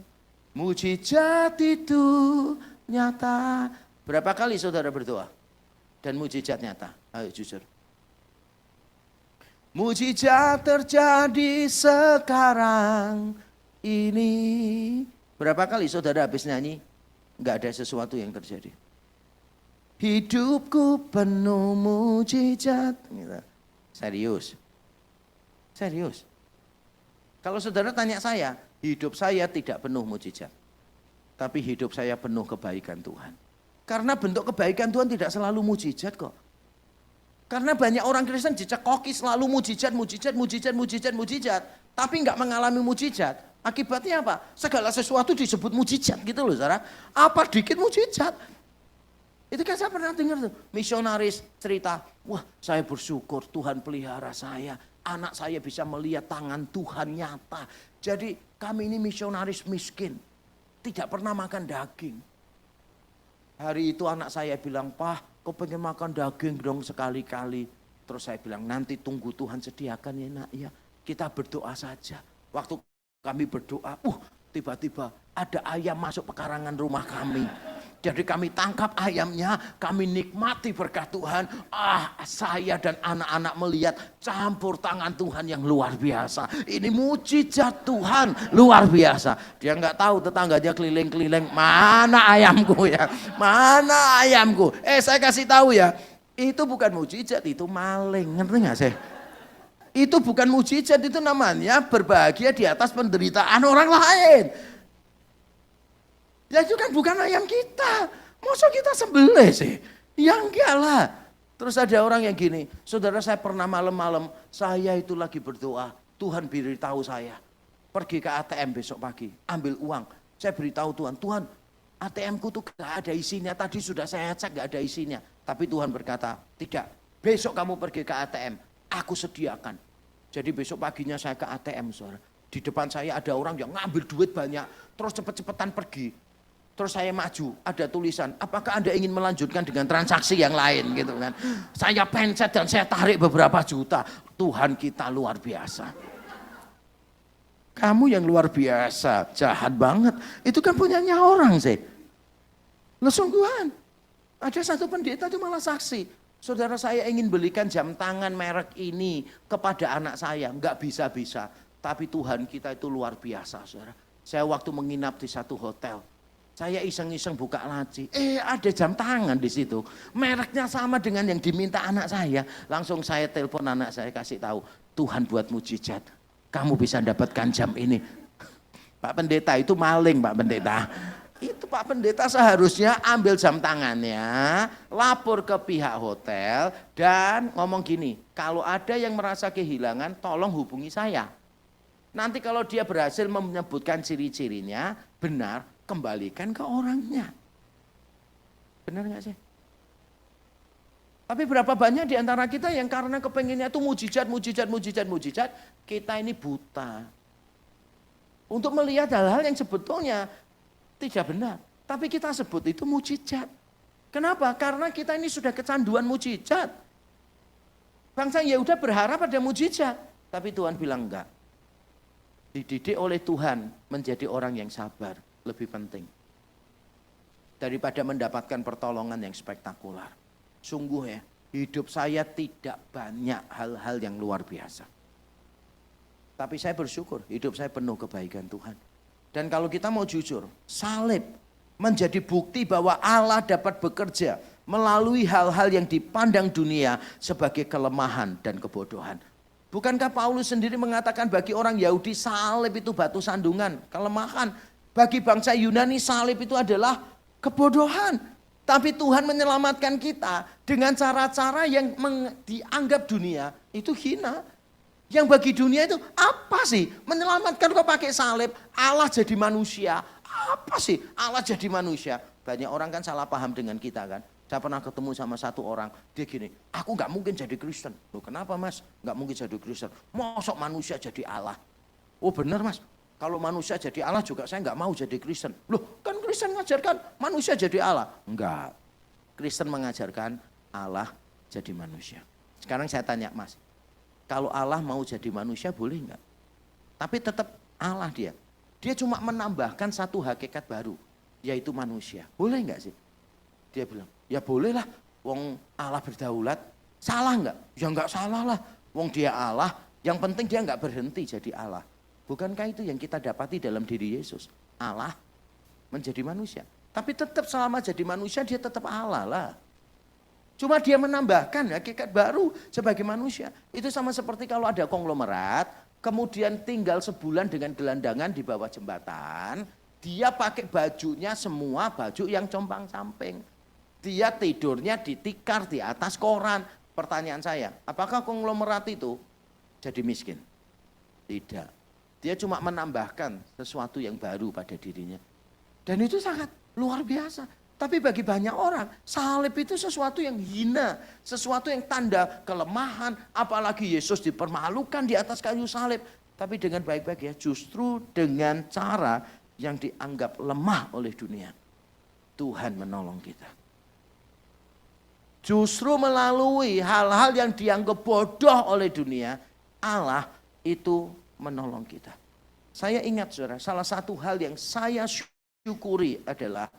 Speaker 2: mujizat itu nyata. Berapa kali saudara berdoa dan mujizat nyata? Ayo jujur. Mujizat terjadi sekarang ini. Berapa kali saudara habis nyanyi, nggak ada sesuatu yang terjadi. Hidupku penuh mujizat. Serius. Serius. Kalau saudara tanya saya, hidup saya tidak penuh mujizat. Tapi hidup saya penuh kebaikan Tuhan. Karena bentuk kebaikan Tuhan tidak selalu mujizat kok. Karena banyak orang Kristen dicekoki selalu mujizat, mujizat, mujizat, mujizat, mujizat. Tapi nggak mengalami mujizat. Akibatnya apa? Segala sesuatu disebut mujizat gitu loh saudara. Apa dikit mujizat. Itu kan saya pernah dengar tuh. Misionaris cerita, wah saya bersyukur Tuhan pelihara saya. Anak saya bisa melihat tangan Tuhan nyata. Jadi kami ini misionaris miskin. Tidak pernah makan daging. Hari itu anak saya bilang, Pak kau pengen makan daging dong sekali-kali. Terus saya bilang, nanti tunggu Tuhan sediakan ya nak ya. Kita berdoa saja. Waktu kami berdoa, tiba-tiba ada ayam masuk pekarangan rumah kami. Jadi kami tangkap ayamnya, kami nikmati berkat Tuhan. Saya dan anak-anak melihat campur tangan Tuhan yang luar biasa. Ini mujizat Tuhan luar biasa. Dia nggak tahu tetangganya keliling-keliling, mana ayamku ya, mana ayamku. Saya kasih tahu ya, itu bukan mujizat, itu maling, ngerti nggak sih? Itu bukan mujizat, itu namanya berbahagia di atas penderitaan orang lain. Ya itu kan bukan ayam kita. Masa kita sembelih sih? Ya enggak lah. Terus ada orang yang gini, saudara saya pernah malam-malam, saya itu lagi berdoa, Tuhan beritahu saya, pergi ke ATM besok pagi, ambil uang. Saya beritahu Tuhan, Tuhan ATM-ku tuh gak ada isinya, tadi sudah saya cek gak ada isinya. Tapi Tuhan berkata, tidak, besok kamu pergi ke ATM, aku sediakan. Jadi besok paginya saya ke ATM saudara. Di depan saya ada orang yang ngambil duit banyak, terus cepet-cepetan pergi. Terus saya maju, ada tulisan, apakah Anda ingin melanjutkan dengan transaksi yang lain gitu kan. Saya pencet dan saya tarik beberapa juta. Tuhan kita luar biasa. Kamu yang luar biasa, jahat banget. Itu kan punyanya orang sih. Loh sungguhan. Ada satu pendeta itu malah saksi. Saudara saya ingin belikan jam tangan merek ini kepada anak saya. Enggak bisa-bisa. Tapi Tuhan kita itu luar biasa saudara. Saya waktu menginap di satu hotel. Saya iseng-iseng buka laci, ada jam tangan di situ. Mereknya sama dengan yang diminta anak saya. Langsung saya telepon anak saya kasih tahu, Tuhan buat mujizat. Kamu bisa dapatkan jam ini. Pak Pendeta itu maling Pak Pendeta. Itu Pak Pendeta seharusnya ambil jam tangannya, lapor ke pihak hotel dan ngomong gini, kalau ada yang merasa kehilangan tolong hubungi saya. Nanti kalau dia berhasil menyebutkan ciri-cirinya benar, kembalikan ke orangnya. Benar nggak sih? Tapi berapa banyak di antara kita yang karena kepenginnya itu mujizat, mujizat, mujizat, mujizat, kita ini buta. Untuk melihat hal-hal yang sebetulnya tidak benar. Tapi kita sebut itu mujizat. Kenapa? Karena kita ini sudah kecanduan mujizat. Bangsa Yehuda berharap ada mujizat. Tapi Tuhan bilang enggak. Dididik oleh Tuhan menjadi orang yang sabar. Lebih penting daripada mendapatkan pertolongan yang spektakuler. Sungguh ya, hidup saya tidak banyak hal-hal yang luar biasa. Tapi saya bersyukur hidup saya penuh kebaikan Tuhan. Dan kalau kita mau jujur, salib menjadi bukti bahwa Allah dapat bekerja melalui hal-hal yang dipandang dunia sebagai kelemahan dan kebodohan. Bukankah Paulus sendiri mengatakan bagi orang Yahudi salib itu batu sandungan, kelemahan. Bagi bangsa Yunani salib itu adalah kebodohan. Tapi Tuhan menyelamatkan kita dengan cara-cara yang dianggap dunia itu hina. Yang bagi dunia itu apa sih? Menyelamatkan kok pakai salib, Allah jadi manusia. Apa sih Allah jadi manusia? Banyak orang kan salah paham dengan kita kan. Saya pernah ketemu sama satu orang, dia gini, aku gak mungkin jadi Kristen. Loh kenapa mas? Gak mungkin jadi Kristen. Mosok manusia jadi Allah? Oh benar mas. Kalau manusia jadi Allah juga saya nggak mau jadi Kristen. Loh kan Kristen mengajarkan manusia jadi Allah. Enggak. Kristen mengajarkan Allah jadi manusia. Sekarang saya tanya mas. Kalau Allah mau jadi manusia boleh nggak? Tapi tetap Allah dia. Dia cuma menambahkan satu hakikat baru. Yaitu manusia. Boleh nggak sih? Dia bilang ya boleh lah. Wong Allah berdaulat. Salah nggak? Ya nggak salah lah. Wong dia Allah, yang penting dia nggak berhenti jadi Allah. Bukankah itu yang kita dapati dalam diri Yesus? Allah menjadi manusia. Tapi tetap selama jadi manusia dia tetap Allah lah. Cuma dia menambahkan hakikat baru sebagai manusia. Itu sama seperti kalau ada konglomerat, kemudian tinggal sebulan dengan gelandangan di bawah jembatan, dia pakai bajunya semua baju yang compang-camping. Dia tidurnya di tikar di atas koran. Pertanyaan saya, apakah konglomerat itu jadi miskin? Tidak. Dia cuma menambahkan sesuatu yang baru pada dirinya. Dan itu sangat luar biasa. Tapi bagi banyak orang, salib itu sesuatu yang hina. Sesuatu yang tanda kelemahan. Apalagi Yesus dipermalukan di atas kayu salib. Tapi dengan baik-baik ya, justru dengan cara yang dianggap lemah oleh dunia. Tuhan menolong kita. Justru melalui hal-hal yang dianggap bodoh oleh dunia, Allah itu menolong kita. Saya ingat saudara, salah satu hal yang saya syukuri adalah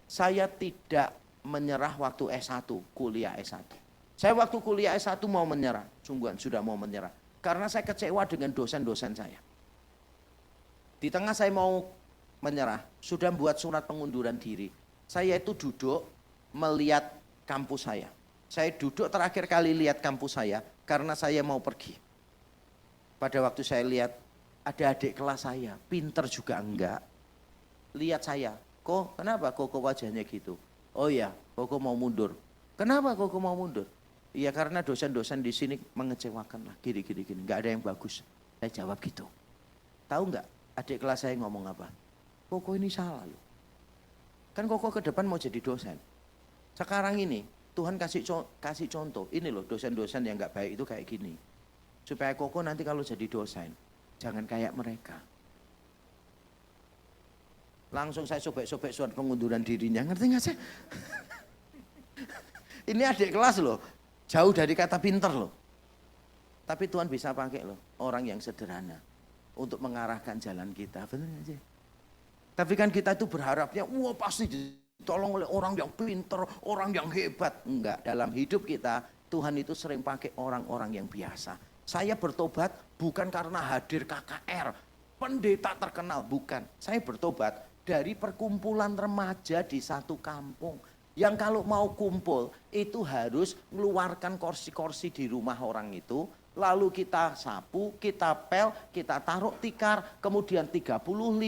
Speaker 2: saya tidak menyerah waktu S1, kuliah S1. Saya waktu kuliah S1 mau menyerah, sungguhan sudah mau menyerah. Karena saya kecewa dengan dosen-dosen saya. Di tengah saya mau menyerah, sudah buat surat pengunduran diri. Saya itu duduk melihat kampus saya. Saya duduk terakhir kali lihat kampus saya karena saya mau pergi. Pada waktu saya lihat ada adik kelas saya, pinter juga enggak. Lihat saya, kok kenapa kok wajahnya gitu? Oh ya, kok mau mundur. Kenapa kok mau mundur? Iya karena dosen-dosen di sini mengecewakan lah, gini, enggak ada yang bagus. Saya jawab gitu. Tahu enggak adik kelas saya ngomong apa? Kok ini salah loh. Kan kok ke depan mau jadi dosen. Sekarang ini Tuhan kasih contoh, ini loh dosen-dosen yang enggak baik itu kayak gini. Supaya Koko nanti kalau jadi dosen, jangan kayak mereka. Langsung saya sobek-sobek surat pengunduran dirinya, ngerti gak sih? Ini adik kelas loh, jauh dari kata pinter loh. Tapi Tuhan bisa pakai loh, orang yang sederhana. Untuk mengarahkan jalan kita, benar gak sih? Tapi kan kita itu berharapnya, wah pasti ditolong oleh orang yang pinter, orang yang hebat. Enggak, dalam hidup kita, Tuhan itu sering pakai orang-orang yang biasa. Saya bertobat bukan karena hadir KKR, pendeta terkenal, bukan. Saya bertobat dari perkumpulan remaja di satu kampung. Yang kalau mau kumpul itu harus mengeluarkan kursi-kursi di rumah orang itu. Lalu kita sapu, kita pel, kita taruh tikar. Kemudian 35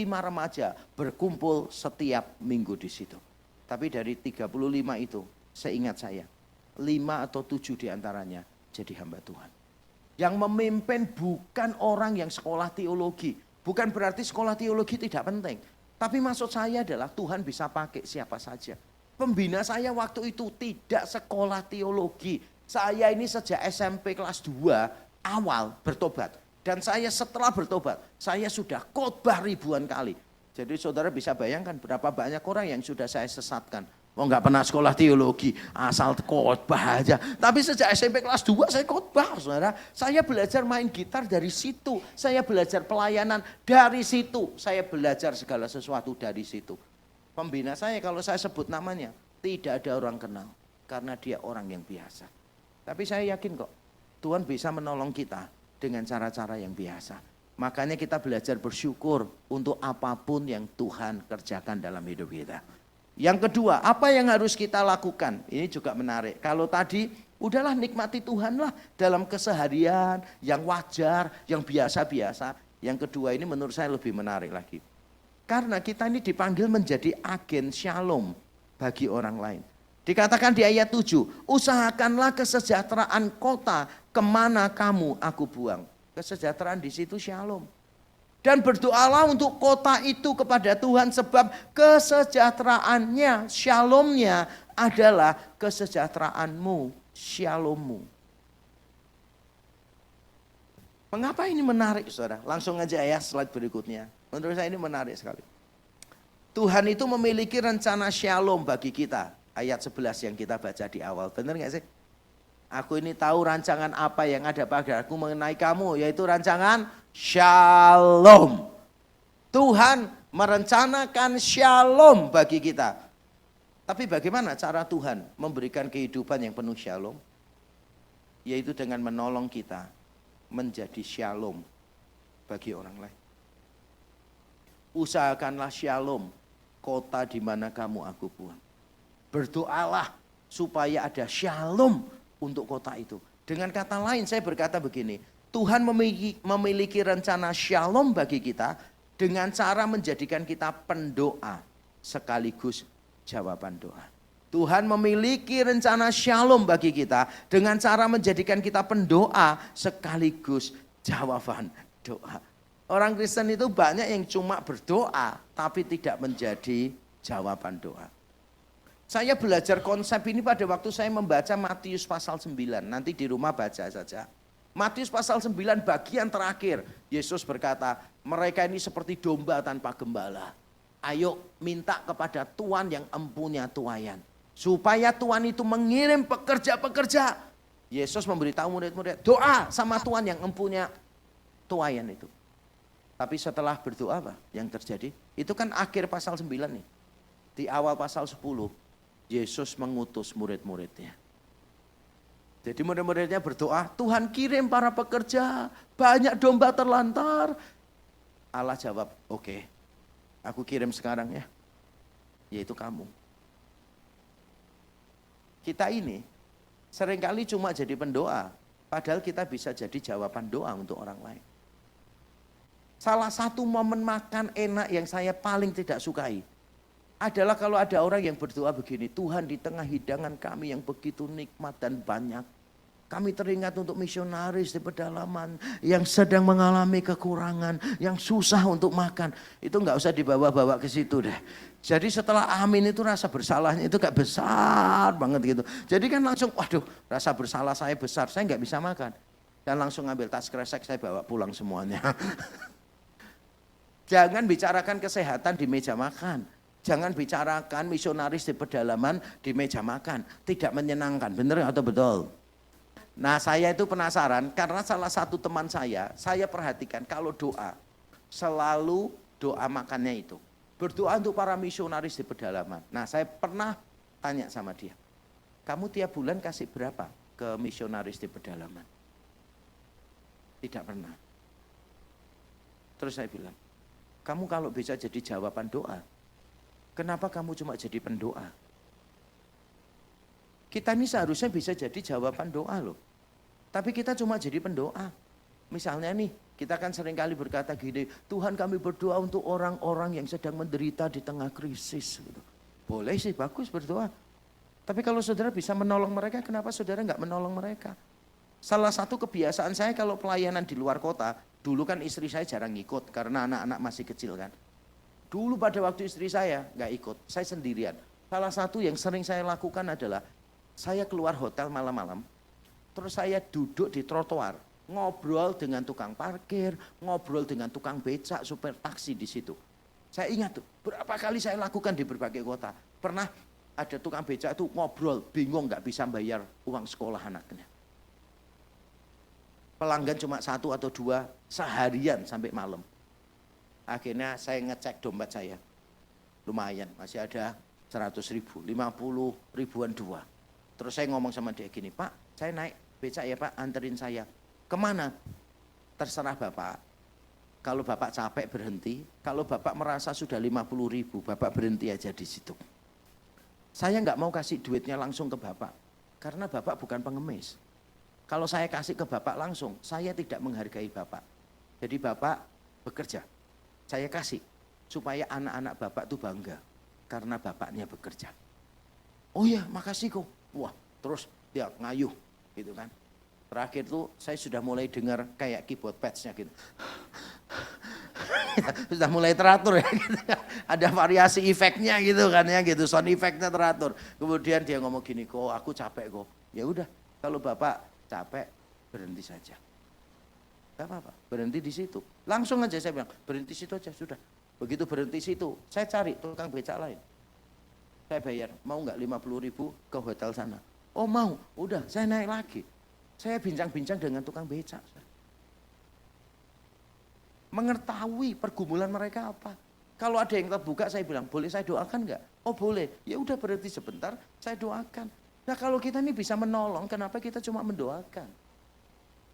Speaker 2: remaja berkumpul setiap minggu di situ. Tapi dari 35 itu, seingat saya, 5 atau 7 diantaranya jadi hamba Tuhan. Yang memimpin bukan orang yang sekolah teologi. Bukan berarti sekolah teologi tidak penting. Tapi maksud saya adalah Tuhan bisa pakai siapa saja. Pembina saya waktu itu tidak sekolah teologi. Saya ini sejak SMP kelas 2 awal bertobat. Dan saya setelah bertobat, saya sudah khotbah ribuan kali. Jadi saudara bisa bayangkan berapa banyak orang yang sudah saya sesatkan. Oh nggak pernah sekolah teologi, asal khotbah aja. Tapi sejak SMP kelas 2 saya khotbah, saudara. Saya belajar main gitar dari situ. Saya belajar pelayanan dari situ. Saya belajar segala sesuatu dari situ. Pembina saya kalau saya sebut namanya, tidak ada orang kenal. Karena dia orang yang biasa. Tapi saya yakin kok, Tuhan bisa menolong kita dengan cara-cara yang biasa. Makanya kita belajar bersyukur untuk apapun yang Tuhan kerjakan dalam hidup kita. Yang kedua, apa yang harus kita lakukan? Ini juga menarik. Kalau tadi, udahlah nikmati Tuhan lah dalam keseharian, yang wajar, yang biasa-biasa. Yang kedua ini menurut saya lebih menarik lagi. Karena kita ini dipanggil menjadi agen shalom bagi orang lain. Dikatakan di ayat 7, usahakanlah kesejahteraan kota kemana kamu aku buang. Kesejahteraan di situ shalom. Dan berdoalah untuk kota itu kepada Tuhan sebab kesejahteraannya, shalomnya adalah kesejahteraanmu, shalommu. Mengapa ini menarik saudara? Langsung aja ya slide berikutnya. Menurut saya ini menarik sekali. Tuhan itu memiliki rencana shalom bagi kita. Ayat 11 yang kita baca di awal. Benar gak sih? Aku ini tahu rancangan apa yang ada padaku mengenai kamu, yaitu rancangan shalom. Tuhan merencanakan shalom bagi kita. Tapi bagaimana cara Tuhan memberikan kehidupan yang penuh shalom? Yaitu dengan menolong kita menjadi shalom bagi orang lain. Usahakanlah shalom kota di mana kamu aku buang. Berdoalah supaya ada shalom untuk kota itu. Dengan kata lain saya berkata begini, Tuhan memiliki rencana shalom bagi kita dengan cara menjadikan kita pendoa sekaligus jawaban doa. Tuhan memiliki rencana shalom bagi kita dengan cara menjadikan kita pendoa sekaligus jawaban doa. Orang Kristen itu banyak yang cuma berdoa tapi tidak menjadi jawaban doa. Saya belajar konsep ini pada waktu saya membaca Matius pasal 9. Nanti di rumah baca saja. Matius pasal 9 bagian terakhir. Yesus berkata, mereka ini seperti domba tanpa gembala. Ayo minta kepada Tuhan yang empunya tuaian. Supaya Tuhan itu mengirim pekerja-pekerja. Yesus memberitahu murid-murid, doa sama Tuhan yang empunya tuaian itu. Tapi setelah berdoa apa yang terjadi? Itu kan akhir pasal 9 nih. Di awal pasal 10, Yesus mengutus murid-muridnya. Jadi murid-muridnya berdoa, Tuhan kirim para pekerja, banyak domba terlantar. Allah jawab, oke, aku kirim sekarang ya, yaitu kamu. Kita ini seringkali cuma jadi pendoa, padahal kita bisa jadi jawaban doa untuk orang lain. Salah satu momen makan enak yang saya paling tidak sukai adalah kalau ada orang yang berdoa begini, Tuhan di tengah hidangan kami yang begitu nikmat dan banyak, kami teringat untuk misionaris di pedalaman yang sedang mengalami kekurangan, yang susah untuk makan. Itu nggak usah dibawa-bawa ke situ deh. Jadi setelah amin itu rasa bersalahnya itu gak besar banget gitu. Jadi kan langsung, waduh rasa bersalah saya besar, saya nggak bisa makan. Dan langsung ngambil tas kresek, saya bawa pulang semuanya. Jangan bicarakan kesehatan di meja makan. Jangan bicarakan misionaris di pedalaman di meja makan. Tidak menyenangkan, benar atau betul? Nah saya itu penasaran karena salah satu teman saya perhatikan kalau doa, selalu doa makannya itu. Berdoa untuk para misionaris di pedalaman. Nah saya pernah tanya sama dia, kamu tiap bulan kasih berapa ke misionaris di pedalaman? Tidak pernah. Terus saya bilang, kamu kalau bisa jadi jawaban doa, kenapa kamu cuma jadi pendoa? Kita ini seharusnya bisa jadi jawaban doa loh. Tapi kita cuma jadi pendoa. Misalnya nih, kita kan seringkali berkata gini, Tuhan kami berdoa untuk orang-orang yang sedang menderita di tengah krisis. Boleh sih, bagus berdoa. Tapi kalau saudara bisa menolong mereka, kenapa saudara nggak menolong mereka? Salah satu kebiasaan saya kalau pelayanan di luar kota, dulu kan istri saya jarang ikut karena anak-anak masih kecil kan. Dulu pada waktu istri saya nggak ikut, saya sendirian. Salah satu yang sering saya lakukan adalah saya keluar hotel malam-malam, terus saya duduk di trotoar, ngobrol dengan tukang parkir, ngobrol dengan tukang becak, supir taksi di situ. Saya ingat tuh, berapa kali saya lakukan di berbagai kota. Pernah ada tukang becak itu ngobrol, bingung nggak bisa bayar uang sekolah anaknya. Pelanggan cuma 1 atau 2 seharian sampai malam. Akhirnya saya ngecek dompet saya. Lumayan, masih ada 100.000, 50 ribuan 2. Terus saya ngomong sama dia gini, Pak, saya naik becak ya Pak, anterin saya. Kemana? Terserah Bapak. Kalau Bapak capek berhenti, kalau Bapak merasa sudah 50.000, Bapak berhenti aja di situ. Saya nggak mau kasih duitnya langsung ke Bapak, karena Bapak bukan pengemis. Kalau saya kasih ke Bapak langsung, saya tidak menghargai Bapak. Jadi Bapak bekerja, saya kasih supaya anak-anak Bapak tuh bangga karena Bapaknya bekerja. Oh iya, makasih kok. Wah, terus dia ngayuh gitu kan. Terakhir tuh saya sudah mulai dengar kayak keyboard patch-nya gitu. Sudah mulai teratur ya gitu. Ada variasi efeknya gitu kan ya gitu, sound efeknya teratur. Kemudian dia ngomong gini, kok aku capek kok. Ya udah, kalau Bapak capek berhenti saja. Gak apa-apa, berhenti di situ. Langsung aja saya bilang, berhenti situ aja sudah. Begitu berhenti situ, saya cari tukang becak lain. Saya bayar, mau nggak 50.000 ke hotel sana? Oh mau, udah saya naik lagi. Saya bincang-bincang dengan tukang becak. Mengetahui pergumulan mereka apa. Kalau ada yang terbuka saya bilang, boleh saya doakan nggak? Oh boleh, ya udah berhenti sebentar, saya doakan. Nah kalau kita ini bisa menolong, kenapa kita cuma mendoakan?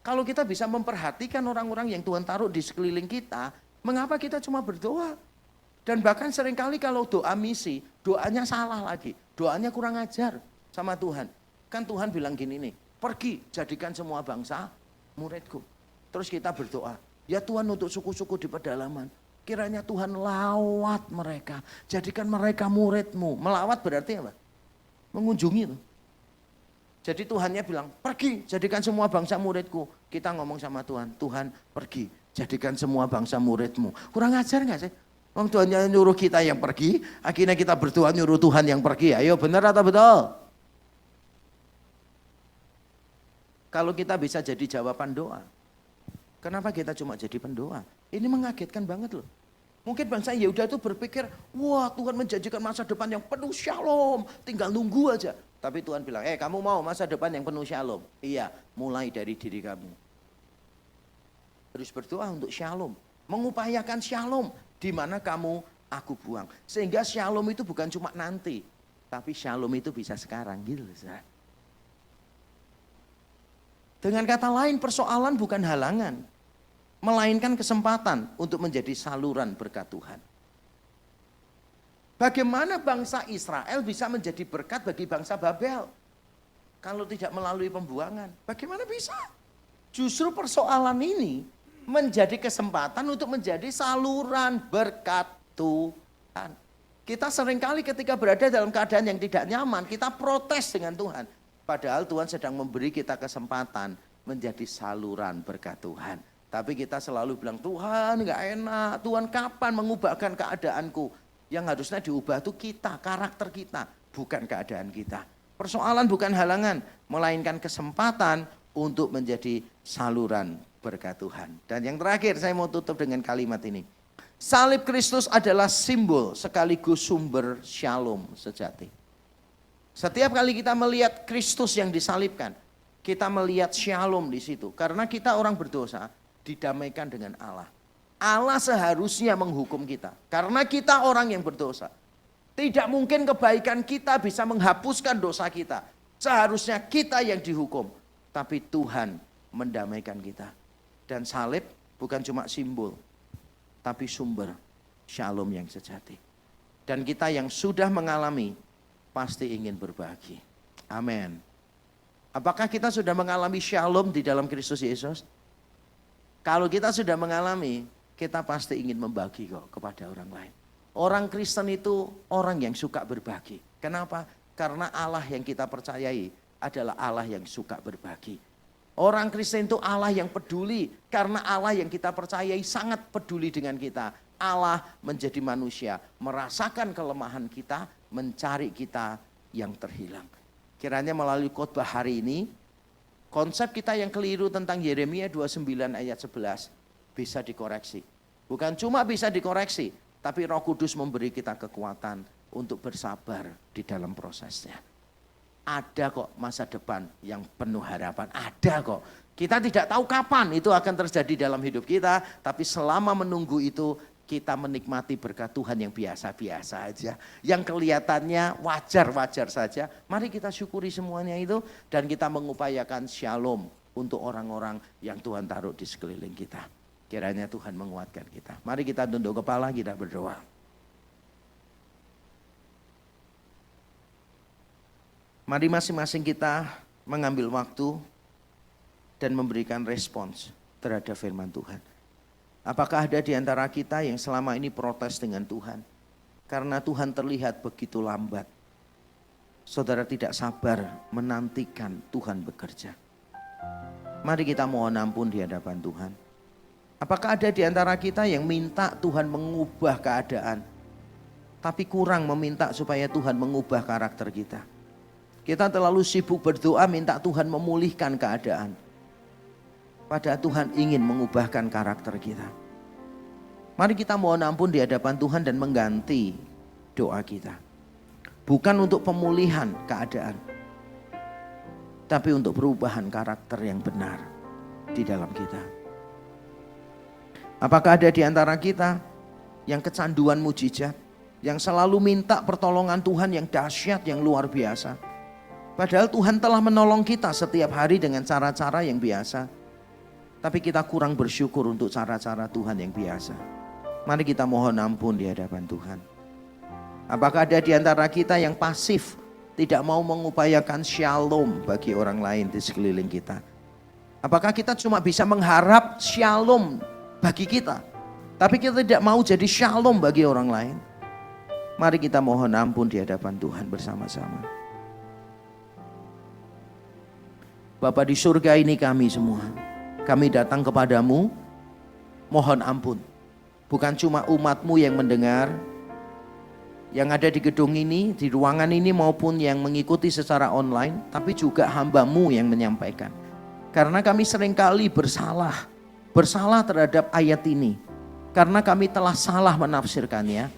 Speaker 2: Kalau kita bisa memperhatikan orang-orang yang Tuhan taruh di sekeliling kita, mengapa kita cuma berdoa? Dan bahkan seringkali kalau doa misi, doanya salah lagi. Doanya kurang ajar sama Tuhan. Kan Tuhan bilang gini nih, pergi jadikan semua bangsa muridku. Terus kita berdoa, ya Tuhan untuk suku-suku di pedalaman. Kiranya Tuhan lawat mereka, jadikan mereka muridmu. Melawat berarti apa? Mengunjungi tuh. Jadi Tuhannya bilang, pergi jadikan semua bangsa muridku. Kita ngomong sama Tuhan, Tuhan pergi jadikan semua bangsa muridmu. Kurang ajar gak sih? Wong Tuhannya nyuruh kita yang pergi, akhirnya kita berdoa nyuruh Tuhan yang pergi. Ayo benar atau betul? Kalau kita bisa jadi jawaban doa, kenapa kita cuma jadi pendoa? Ini mengagetkan banget loh. Mungkin bangsa Yehuda itu berpikir, wah Tuhan menjanjikan masa depan yang penuh shalom, tinggal nunggu aja. Tapi Tuhan bilang, kamu mau masa depan yang penuh shalom? Iya, mulai dari diri kamu. Harus berdoa untuk shalom, mengupayakan shalom. Di mana kamu, aku buang. Sehingga shalom itu bukan cuma nanti, tapi shalom itu bisa sekarang gitu. Dengan kata lain, persoalan bukan halangan, melainkan kesempatan untuk menjadi saluran berkat Tuhan. Bagaimana bangsa Israel bisa menjadi berkat bagi bangsa Babel? Kalau tidak melalui pembuangan, bagaimana bisa? Justru persoalan ini menjadi kesempatan untuk menjadi saluran berkat Tuhan. Kita seringkali ketika berada dalam keadaan yang tidak nyaman, kita protes dengan Tuhan. Padahal Tuhan sedang memberi kita kesempatan menjadi saluran berkat Tuhan. Tapi kita selalu bilang, Tuhan gak enak, Tuhan kapan mengubahkan keadaanku? Yang harusnya diubah itu kita, karakter kita, bukan keadaan kita. Persoalan bukan halangan, melainkan kesempatan untuk menjadi saluran berkat Tuhan. Dan yang terakhir saya mau tutup dengan kalimat ini. Salib Kristus adalah simbol sekaligus sumber shalom sejati. Setiap kali kita melihat Kristus yang disalibkan, kita melihat shalom di situ. Karena kita orang berdosa didamaikan dengan Allah. Allah seharusnya menghukum kita. Karena kita orang yang berdosa. Tidak mungkin kebaikan kita bisa menghapuskan dosa kita. Seharusnya kita yang dihukum. Tapi Tuhan mendamaikan kita. Dan salib bukan cuma simbol, tapi sumber shalom yang sejati. Dan kita yang sudah mengalami, pasti ingin berbagi. Amin. Apakah kita sudah mengalami shalom di dalam Kristus Yesus? Kalau kita sudah mengalami, kita pasti ingin membagi kok kepada orang lain. Orang Kristen itu orang yang suka berbagi. Kenapa? Karena Allah yang kita percayai adalah Allah yang suka berbagi. Orang Kristen itu Allah yang peduli, karena Allah yang kita percayai sangat peduli dengan kita. Allah menjadi manusia, merasakan kelemahan kita, mencari kita yang terhilang. Kiranya melalui khotbah hari ini, konsep kita yang keliru tentang Yeremia 29 ayat 11 bisa dikoreksi. Bukan cuma bisa dikoreksi, tapi Roh Kudus memberi kita kekuatan untuk bersabar di dalam prosesnya. Ada kok masa depan yang penuh harapan, ada kok. Kita tidak tahu kapan itu akan terjadi dalam hidup kita, tapi selama menunggu itu kita menikmati berkat Tuhan yang biasa-biasa aja. Yang kelihatannya wajar-wajar saja, mari kita syukuri semuanya itu dan kita mengupayakan shalom untuk orang-orang yang Tuhan taruh di sekeliling kita. Kiranya Tuhan menguatkan kita. Mari kita tunduk kepala, kita berdoa. Mari masing-masing kita mengambil waktu dan memberikan respons terhadap firman Tuhan. Apakah ada di antara kita yang selama ini protes dengan Tuhan? Karena Tuhan terlihat begitu lambat. Saudara tidak sabar menantikan Tuhan bekerja. Mari kita mohon ampun di hadapan Tuhan. Apakah ada di antara kita yang minta Tuhan mengubah keadaan, tapi kurang meminta supaya Tuhan mengubah karakter kita? Kita terlalu sibuk berdoa minta Tuhan memulihkan keadaan. Padahal Tuhan ingin mengubahkan karakter kita. Mari kita mohon ampun di hadapan Tuhan dan mengganti doa kita. Bukan untuk pemulihan keadaan, tapi untuk perubahan karakter yang benar di dalam kita. Apakah ada di antara kita yang kecanduan mujizat, yang selalu minta pertolongan Tuhan yang dahsyat, yang luar biasa? Padahal Tuhan telah menolong kita setiap hari dengan cara-cara yang biasa. Tapi kita kurang bersyukur untuk cara-cara Tuhan yang biasa. Mari kita mohon ampun di hadapan Tuhan. Apakah ada di antara kita yang pasif, tidak mau mengupayakan shalom bagi orang lain di sekeliling kita? Apakah kita cuma bisa mengharap shalom bagi kita, tapi kita tidak mau jadi shalom bagi orang lain? Mari kita mohon ampun di hadapan Tuhan bersama-sama. Bapa di surga, ini kami semua. Kami datang kepadamu, mohon ampun. Bukan cuma umat-Mu yang mendengar, yang ada di gedung ini, di ruangan ini maupun yang mengikuti secara online, tapi juga hamba-Mu yang menyampaikan. Karena kami seringkali bersalah terhadap ayat ini. Karena kami telah salah menafsirkannya.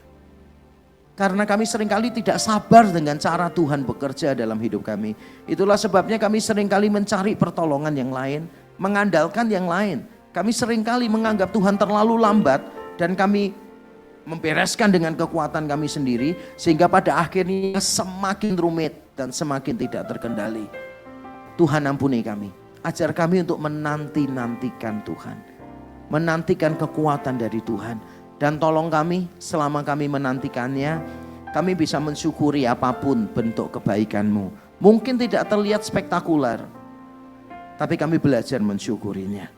Speaker 2: Karena kami seringkali tidak sabar dengan cara Tuhan bekerja dalam hidup kami. Itulah sebabnya kami seringkali mencari pertolongan yang lain, mengandalkan yang lain. Kami seringkali menganggap Tuhan terlalu lambat dan kami membereskan dengan kekuatan kami sendiri, sehingga pada akhirnya semakin rumit dan semakin tidak terkendali. Tuhan ampuni kami, ajar kami untuk menanti-nantikan Tuhan, menantikan kekuatan dari Tuhan. Dan tolong kami selama kami menantikannya, kami bisa mensyukuri apapun bentuk kebaikan-Mu. Mungkin tidak terlihat spektakuler, tapi kami belajar mensyukurinya.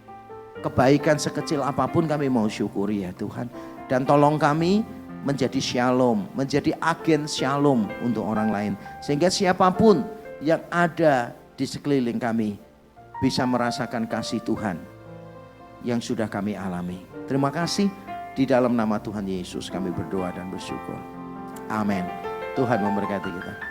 Speaker 2: Kebaikan sekecil apapun kami mau syukuri ya Tuhan. Dan tolong kami menjadi shalom, menjadi agen shalom untuk orang lain. Sehingga siapapun yang ada di sekeliling kami bisa merasakan kasih Tuhan yang sudah kami alami. Terima kasih, di dalam nama Tuhan Yesus kami berdoa dan bersyukur. Amin. Tuhan memberkati kita.